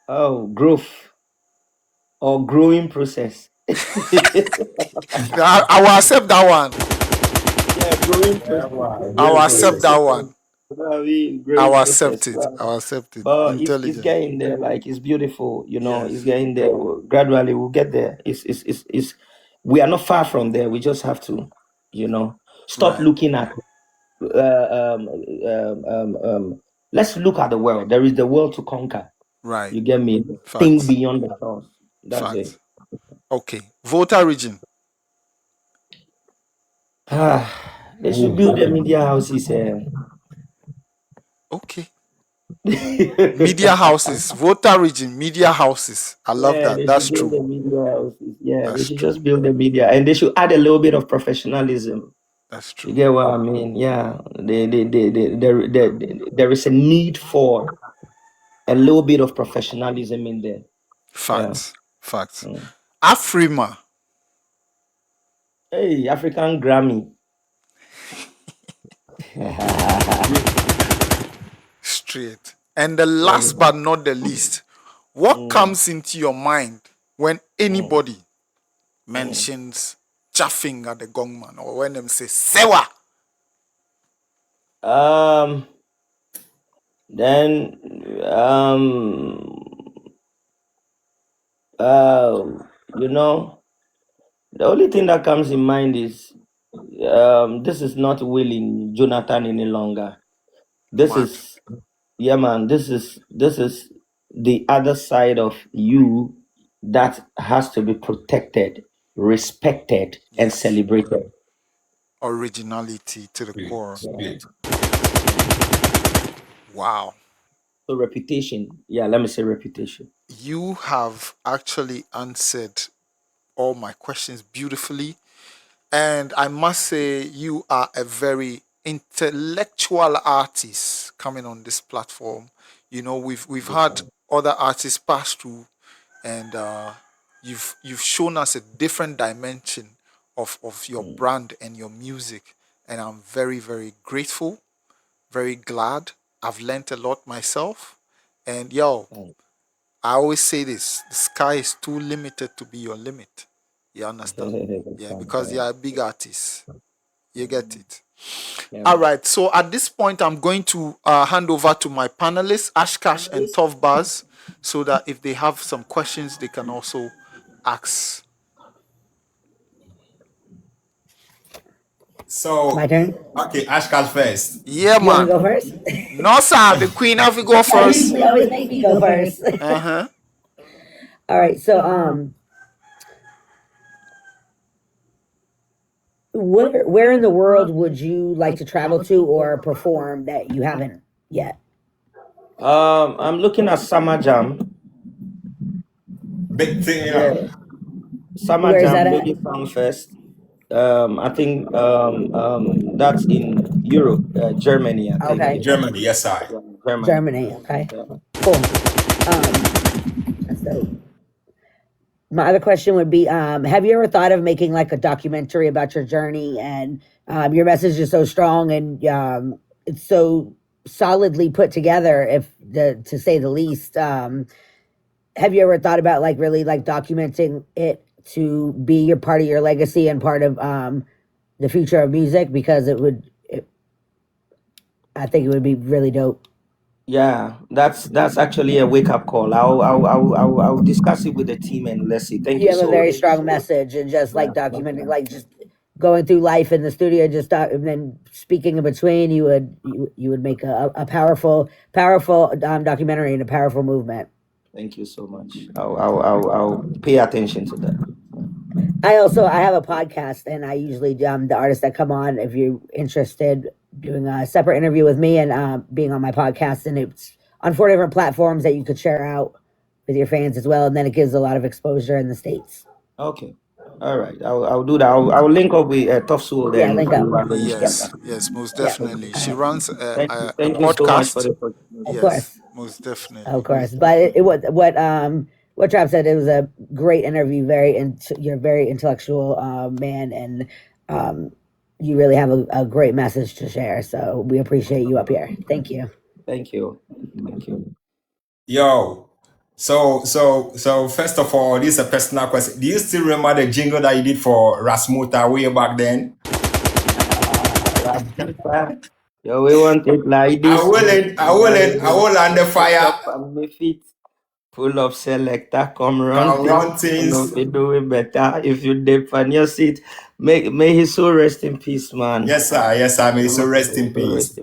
Speaker 2: Oh, growth or growing process.
Speaker 1: I will accept that one.
Speaker 2: Yeah, growing process.
Speaker 1: I will
Speaker 2: Growing
Speaker 1: accept
Speaker 2: process.
Speaker 1: that one.
Speaker 2: You know what I mean?
Speaker 1: I
Speaker 2: Growing
Speaker 1: will
Speaker 2: process.
Speaker 1: accept it. I will accept it.
Speaker 2: But it's
Speaker 1: Intelligent.
Speaker 2: getting there. Like it's beautiful. You know, it's
Speaker 1: Yes.
Speaker 2: getting there. Gradually, we'll get there. It's. We are not far from there. We just have to, you know, stop
Speaker 1: Right.
Speaker 2: looking at. Uh, um, let's look at the world. There is the world to conquer.
Speaker 1: Right.
Speaker 2: You get me? Think
Speaker 1: Facts.
Speaker 2: beyond the thoughts. That's it.
Speaker 1: Facts. Okay. Volta Region.
Speaker 2: They should build the media houses.
Speaker 1: Okay. Media houses. Volta Region. Media houses. I love
Speaker 2: Yeah,
Speaker 1: that.
Speaker 2: they
Speaker 1: That's
Speaker 2: should build
Speaker 1: true.
Speaker 2: the media houses. Yeah, they
Speaker 1: That's
Speaker 2: should
Speaker 1: true.
Speaker 2: just build the media, and they should add a little bit of professionalism.
Speaker 1: That's
Speaker 2: You
Speaker 1: true.
Speaker 2: get what I mean? Yeah, there is a need for a little bit of professionalism in there. Yeah.
Speaker 1: Facts. Facts.
Speaker 2: Mm.
Speaker 1: AFRIMA.
Speaker 2: Hey, African Grammy.
Speaker 1: Straight. And the last but not the least, what comes into your mind when anybody mentions Jah Phinga the Gongman, or when them say Sewa?
Speaker 2: Then you know, the only thing that comes in mind is this is not Willing Jonathan any longer. This is this is the other side of you that has to be protected, respected, and celebrated.
Speaker 1: Originality to the core. Wow.
Speaker 2: So reputation. Yeah, let me say reputation.
Speaker 1: You have actually answered all my questions beautifully. And I must say, you are a very intellectual artist coming on this platform. You know, we've had other artists pass through, and you've shown us a different dimension of your brand and your music. And I'm very, very grateful, very glad. I've learnt a lot myself. And I always say this: the sky is too limited to be your limit. You understand? Yeah, because you are a big artist. You get it. All right. So at this point, I'm going to hand over to my panelists, Ashkash and Tough Bars, so that if they have some questions, they can also ask.
Speaker 5: So,
Speaker 7: My turn?
Speaker 5: okay, Ashkash first.
Speaker 1: Yeah,
Speaker 7: You want
Speaker 1: man.
Speaker 7: to go first?
Speaker 1: No, sir. The queen have to go first.
Speaker 7: You always make me go first.
Speaker 1: Uh-huh.
Speaker 7: All right. So, where in the world would you like to travel to or perform that you haven't yet?
Speaker 2: I'm looking at Summer Jam.
Speaker 5: Big thing, you know.
Speaker 2: Summer
Speaker 7: Where is
Speaker 2: Jam
Speaker 7: that at?
Speaker 2: Reggae Fan Fest. I think that's in Europe, Germany. I think.
Speaker 7: Okay.
Speaker 5: Germany, yes, sir.
Speaker 7: Germany. Okay. Cool. That's dope. My other question would be, have you ever thought of making like a documentary about your journey? And your message is so strong and it's so solidly put together, to say the least. Have you ever thought about like really like documenting it to be your part of your legacy and part of the future of music? Because I think it would be really dope.
Speaker 2: Yeah, that's actually a wake up call. I'll discuss it with the team and let's see. Thank
Speaker 7: You
Speaker 2: you
Speaker 7: have a
Speaker 2: so
Speaker 7: very
Speaker 2: much.
Speaker 7: strong message and just like documenting, like just going through life in the studio, and then speaking in between, you would make a powerful documentary and a powerful movement.
Speaker 2: Thank you so much. I'll pay attention to that.
Speaker 7: I have a podcast, and I usually the artists that come on, if you're interested, doing a separate interview with me and being on my podcast, and it's on 4 different platforms that you could share out with your fans as well, and then it gives a lot of exposure in the States.
Speaker 2: Okay. All right. I'll do that. I'll link up with Tough Soul then.
Speaker 7: Yeah, link up.
Speaker 1: Yes, most definitely. She runs a
Speaker 2: Thank you so much for
Speaker 1: podcast.
Speaker 2: the
Speaker 7: Of course.
Speaker 1: Most definitely.
Speaker 7: Of course, but what Trav said, it was a great interview. You're a very intellectual man, and you really have a great message to share. So we appreciate you up here. Thank you.
Speaker 2: Thank you.
Speaker 5: Yo. So first of all, this is a personal question. Do you still remember the jingle that you did for Ras Kuuku way back then?
Speaker 2: Yo, we want it like this.
Speaker 5: I will under fire.
Speaker 2: My feet full of selector, come run things. We do it better. If you dip on your seat, may his soul rest in peace, man.
Speaker 5: Yes, sir. May his soul rest in peace.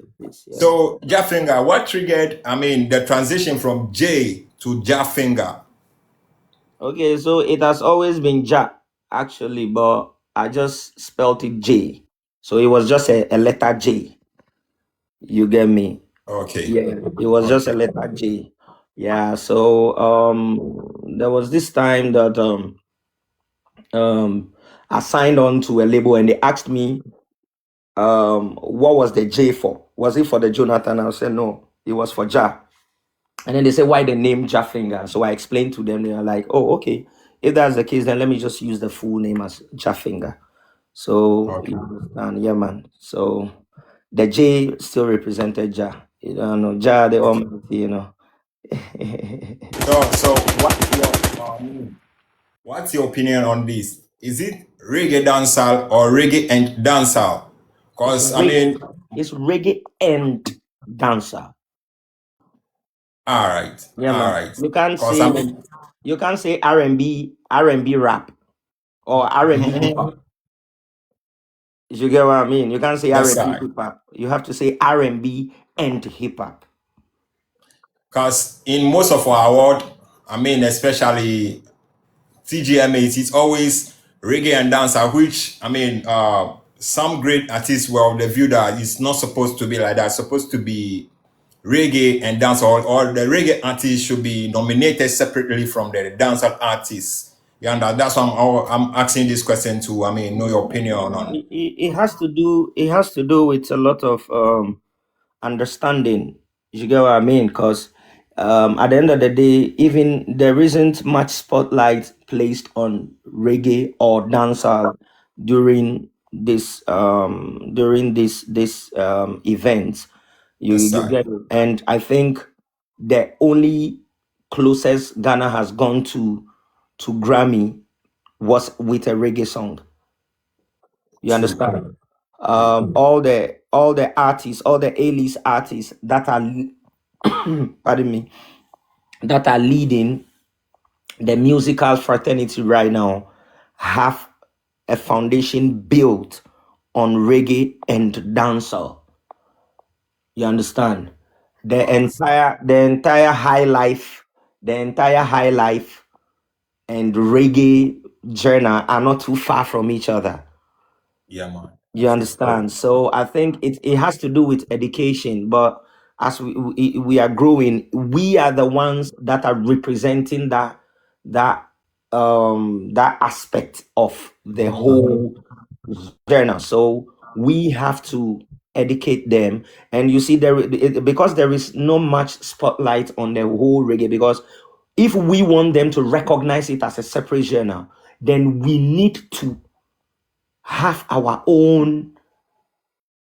Speaker 5: So, Jah Phinga, what triggered, the transition from J to Jah Phinga?
Speaker 2: Okay, so it has always been Jah, actually, but I just spelled it J. So it was just a letter J. You get me?
Speaker 5: Okay.
Speaker 2: Yeah, it was just a letter J. Yeah, so there was this time that I signed on to a label and they asked me what was the J for? Was it for the Jonathan? I said no, it was for Jah. And then they said, why the name Jah Phinga? So I explained to them. They were like, oh, okay. If that's the case, then let me just use the full name as Jah Phinga. So, you understand? Yeah, man. So the J still represented Jah. You don't know, Jah the Almighty, you know.
Speaker 8: So what's your opinion on this? Is it reggae dancehall or reggae and dancehall? Because I mean,
Speaker 2: It's reggae and dancer.
Speaker 8: all right,
Speaker 2: Yeah,
Speaker 8: all
Speaker 2: man.
Speaker 8: right.
Speaker 2: You can't
Speaker 8: Because
Speaker 2: say
Speaker 8: I mean,
Speaker 2: R&B rap or R&B hip hop. You get what I mean? You can't say
Speaker 8: yes,
Speaker 2: R&B
Speaker 8: sir.
Speaker 2: hip hop. You have to say R&B and hip hop.
Speaker 8: Because in most of our world, I mean, especially TGMAs, it's always reggae and dancehall, which I mean, some great artists were of the view that it's not supposed to be like that. It's supposed to be reggae and dancehall, or the reggae artist should be nominated separately from the dancehall artists. Yeah, and that's why I'm asking this question to, I mean, know your opinion on.
Speaker 2: It has to do. It has to do with a lot of understanding. You get what I mean? Because at the end of the day, even there isn't much spotlight placed on reggae or dancehall during this events.
Speaker 8: Yes,
Speaker 2: You
Speaker 8: sir.
Speaker 2: get it? And I think the only closest Ghana has gone to Grammy was with a reggae song. You understand? All the artists, all the A-list artists that are pardon me, that are leading the musical fraternity right now have a foundation built on reggae and dancehall. You understand? The entire high life, and reggae journey are not too far from each other.
Speaker 8: Yeah, man.
Speaker 2: You understand? So I think it has to do with education, but as we are growing, we are the ones that are representing that aspect of the whole journey. So we have to educate them, and you see because there is no much spotlight on the whole reggae, because if we want them to recognize it as a separate genre, then we need to have our own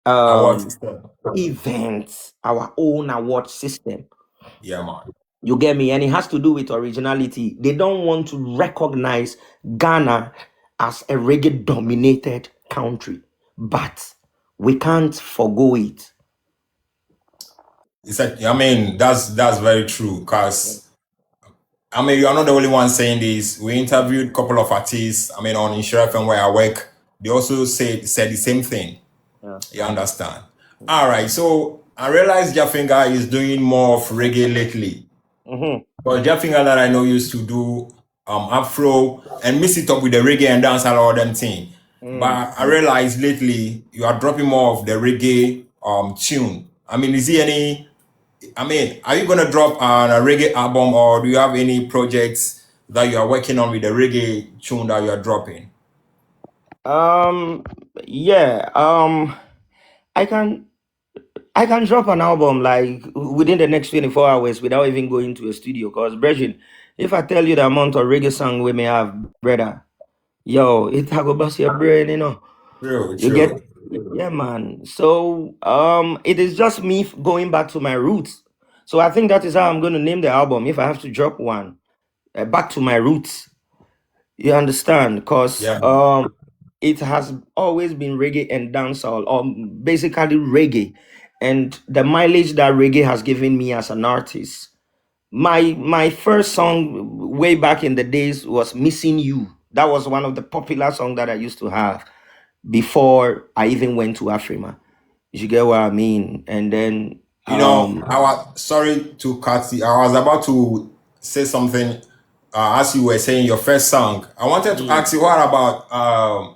Speaker 8: Award system.
Speaker 2: events, our own award system.
Speaker 8: Yeah, man.
Speaker 2: You get me? And it has to do with originality. They don't want to recognize Ghana as a reggae dominated country, but we can't forgo it.
Speaker 8: It's like, I mean, that's very true. Because I mean, you're not the only one saying this. We interviewed a couple of artists. I mean, on Insure FM where I work, they also said the same thing.
Speaker 2: Yeah.
Speaker 8: You understand? All right. So I realized Jah Phinga is doing more of reggae lately. But Jah Phinga that I know used to do Afro and mix it up with the reggae and dance and all them thing. But I realized lately you are dropping more of the reggae tune. I mean, is there any? I mean, are you gonna drop a reggae album, or do you have any projects that you are working on with the reggae tune that you are dropping?
Speaker 2: Yeah. I can drop an album like within the next 24 hours without even going to a studio. Because, brethren, if I tell you the amount of reggae song we may have, brother, yo, it go bust your brain, you know.
Speaker 8: True,
Speaker 2: You
Speaker 8: true.
Speaker 2: get, yeah, man. So it is just me going back to my roots. So I think that is how I'm going to name the album if I have to drop one. Back to my roots. You understand? Because
Speaker 8: Yeah.
Speaker 2: it has always been reggae and dancehall, or basically reggae, and the mileage that reggae has given me as an artist. My first song way back in the days was Missing You. That was one of the popular songs that I used to have before I even went to AFRIMA. You get what I mean? And then
Speaker 8: You know, I was sorry to cut you. I was about to say something as you were saying your first song. I wanted to ask you, what about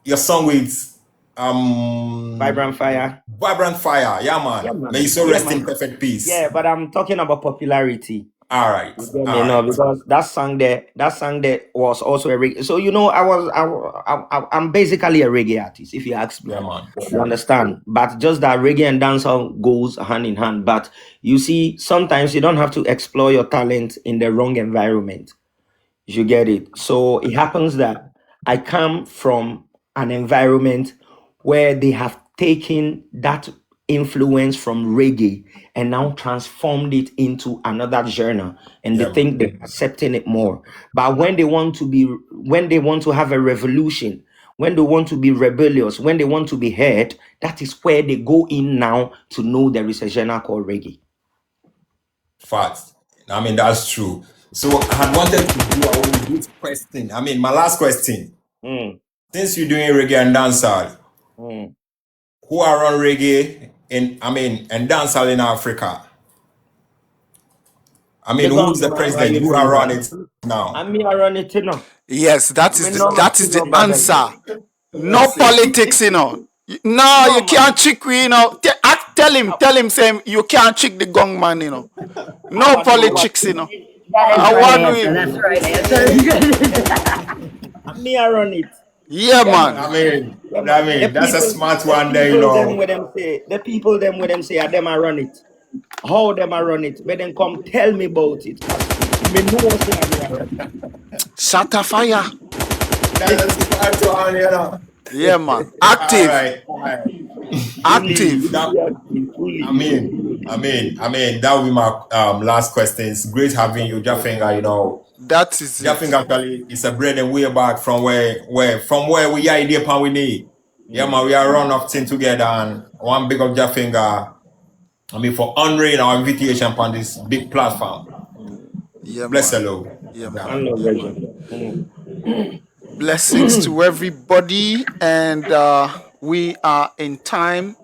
Speaker 8: your song with
Speaker 2: Vibrant Fire.
Speaker 8: Vibrant Fire? Yeah, man.
Speaker 2: Yeah, man.
Speaker 8: May you so
Speaker 2: Yeah,
Speaker 8: rest in
Speaker 2: man.
Speaker 8: perfect peace.
Speaker 2: Yeah, but I'm talking about popularity.
Speaker 8: All right.
Speaker 2: You get
Speaker 8: All
Speaker 2: me? No,
Speaker 8: right.
Speaker 2: because that song there was also a reggae. So you know, I'm basically a reggae artist, if you ask me.
Speaker 8: Yeah, man.
Speaker 2: You understand? But just that reggae and dancehall goes hand in hand. But you see, sometimes you don't have to explore your talent in the wrong environment. You get it? So it happens that I come from an environment where they have taken that influence from reggae and now transformed it into another genre, and they think they're accepting it more. But when they want to have a revolution, when they want to be rebellious, when they want to be heard, that is where they go in now to know there is a genre called reggae.
Speaker 8: Facts. I mean, that's true. So I had wanted to do a good question. I mean, my last question. Since you're doing reggae and dancehall, who are on reggae and dancehall in Africa? I mean, who's the president? Who are on it now?
Speaker 2: I mean, I run it, you know.
Speaker 1: Yes, that is the answer. No politics, you know. No, you can't trick, you know. Tell him, say you can't trick the Gongman, you know. No politics, you know.
Speaker 7: That's the right answer.
Speaker 2: Me, I run it.
Speaker 1: Yeah, man.
Speaker 8: I mean, that's a smart one there, you know.
Speaker 2: The people them with them say, them I run it. How them I run it? But then come tell me about it. Me know what I run it.
Speaker 1: Shatta Fire.
Speaker 8: That's a smart one, you know.
Speaker 1: Yeah, man. Active.
Speaker 8: All right.
Speaker 1: Active.
Speaker 8: I mean, that will be my last question. It's great having you, Jah Phinga, you know.
Speaker 1: That is
Speaker 8: Jah Phinga actually is a bread and way back from where we are idea pan we need. Yeah, man, we are run up thing together, and one big of Jah Phinga, I mean, for honoring our invitation on this big platform.
Speaker 1: Yeah,
Speaker 8: bless
Speaker 1: man.
Speaker 8: hello.
Speaker 1: Yeah, man. Blessings to everybody, and we are in time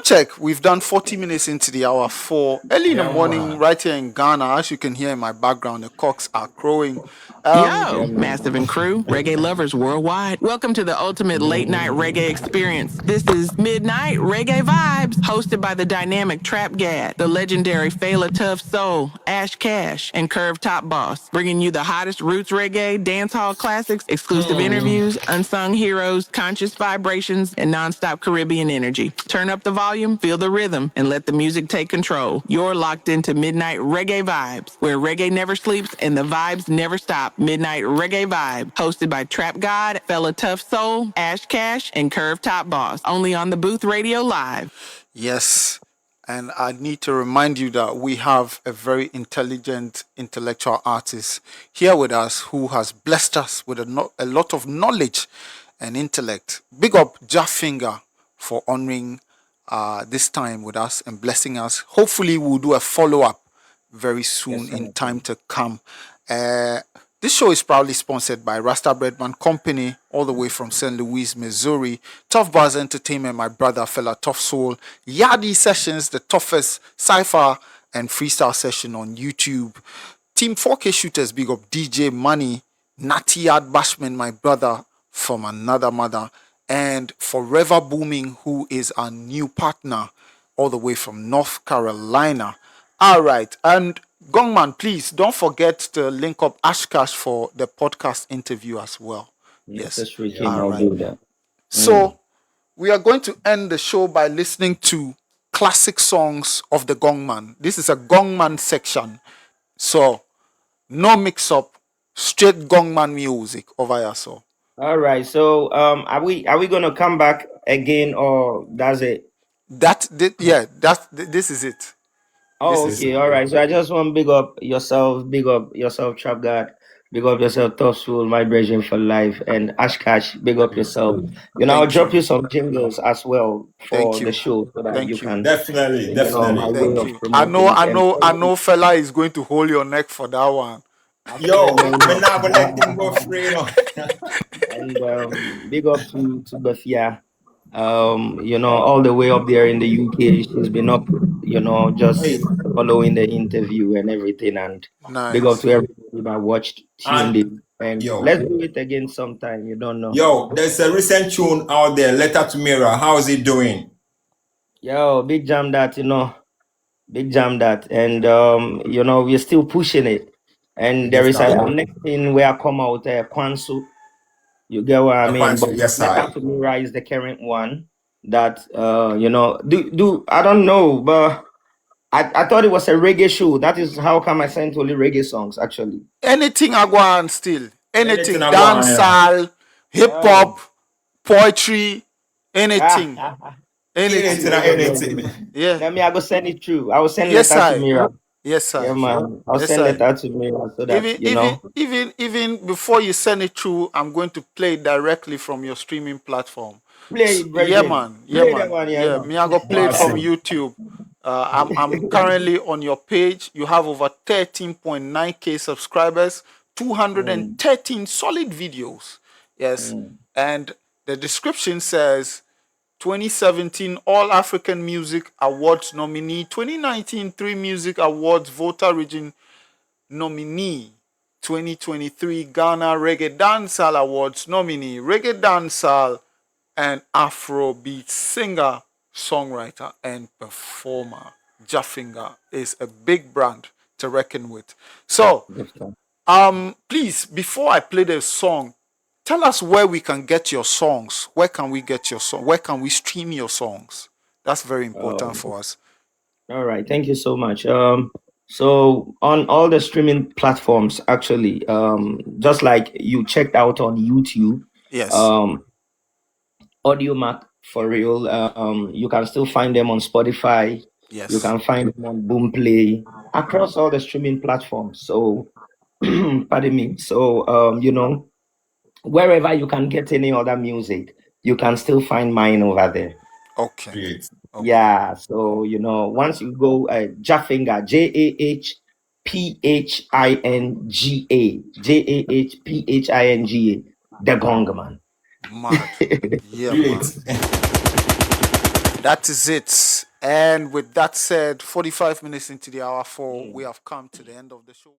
Speaker 1: check. We've done 40 minutes into the hour 4 early in the morning, right here in Ghana. As you can hear in my background, the cocks are crowing.
Speaker 3: Yo, Massive and crew, reggae lovers worldwide. Welcome to the ultimate late night reggae experience. This is Midnight Reggae Vibes, hosted by the dynamic Trap Gad, the legendary Fela Tough Soul, Ash Cash, and Curve Top Boss, bringing you the hottest roots reggae, dancehall classics, exclusive interviews, unsung heroes, conscious vibrations, and nonstop Caribbean energy. Turn up the volume, feel the rhythm, and let the music take control. You're locked into Midnight Reggae Vibes, where reggae never sleeps and the vibes never stop. Midnight Reggae Vibe, hosted by Trap God, Fella Tough Soul, Ash Cash, and Curve Top Boss, only on the Booth Radio Live.
Speaker 1: Yes, and I need to remind you that we have a very intelligent intellectual artist here with us who has blessed us with a lot of knowledge and intellect. Big up Jah Phinga for honoring this time with us and blessing us. Hopefully we'll do a follow-up very soon in time to come. This show is proudly sponsored by Rasta Breadman Company, all the way from St. Louis, Missouri. Tough Bars Entertainment, my brother, fella Tough Soul. Yadi Sessions, the toughest cypher and freestyle session on YouTube. Team 4K Shooters, big up DJ Money. Natty Yard Bashman, my brother from another mother. And Forever Booming, who is our new partner, all the way from North Carolina. All right, and Gongman, please don't forget to link up Ashkash for the podcast interview as well. Yes.
Speaker 2: I'll do that.
Speaker 1: So we are going to end the show by listening to classic songs of the Gongman. This is a Gongman section. So no mix up, straight Gongman music over here. So
Speaker 2: all right. So are we gonna come back again, or that's it?
Speaker 1: This is it.
Speaker 2: Oh, okay, all right. So I just want to big up yourself, Trap God, big up yourself, Tough Soul, my brethren for life, and Ashkash, big up yourself. You know, I'll drop you some jingles as well for the show so that you can
Speaker 8: definitely.
Speaker 1: Thank you. I know fella is going to hold your neck for that one.
Speaker 8: Yo, we're not gonna let him go free,
Speaker 2: And big up to Befia. You know, all the way up there in the UK. She's been up, you know, just following the interview and everything. And big up to everybody that watched, tuned in. And let's do it again sometime. You don't know.
Speaker 8: Yo, there's a recent tune out there, Letter to Mirror. How is it doing?
Speaker 2: Yo, big jam that, you know. Big jam that. And, you know, we're still pushing it. And there is a next thing where I come out, Kwansu. You get what I mean? But Letter to Mirror is the current one that you know, I don't know, but I thought it was a reggae show. That is how come I sent only reggae songs actually.
Speaker 1: Anything I go on still. Anything dancehall, hip hop, poetry, anything.
Speaker 8: Anything.
Speaker 1: Yeah.
Speaker 2: Let me, I go send it through. I will send
Speaker 1: Yes,
Speaker 2: letter to
Speaker 1: I.
Speaker 2: Mira.
Speaker 1: Yes,
Speaker 2: Yeah,
Speaker 1: I.
Speaker 2: man. I'll
Speaker 1: Yes,
Speaker 2: send
Speaker 1: I.
Speaker 2: letter to Mira so that,
Speaker 1: Even before you send it through, I'm going to play it directly from your streaming platform.
Speaker 2: play it,
Speaker 1: Yeah,
Speaker 2: Virgin.
Speaker 1: man. Yeah,
Speaker 2: Play that
Speaker 1: man.
Speaker 2: one, yeah,
Speaker 1: Yeah,
Speaker 2: now.
Speaker 1: me I go play it from
Speaker 8: Awesome.
Speaker 1: YouTube. I'm currently on your page. You have over 13.9k subscribers, 213 solid videos. Yes, and the description says 2017 All African Music Awards nominee, 2019 Three Music Awards Volta Region nominee, 2023 Ghana Reggae Dancehall Awards nominee, Reggae Dancehall and Afro-Beatz singer, songwriter, and performer. Jah Phinga is a big brand to reckon with. So, please, before I play the song, tell us where we can get your songs. Where can we get your song? Where can we stream your songs? That's very important for us.
Speaker 2: All right, thank you so much. So on all the streaming platforms, actually, just like you checked out on YouTube,
Speaker 1: Yes.
Speaker 2: Audio Mac for real. You can still find them on Spotify.
Speaker 1: Yes.
Speaker 2: You can find them on Boomplay across all the streaming platforms. So, pardon me. So, wherever you can get any other music, you can still find mine over there.
Speaker 1: Okay.
Speaker 8: Great.
Speaker 2: Yeah. So, once you go, Jah Phinga, JahPhinga, the Gongman.
Speaker 1: Mad. Yeah,
Speaker 8: Great.
Speaker 1: man. That is it. And with that said, 45 minutes into the hour 4, we have come to the end of the show.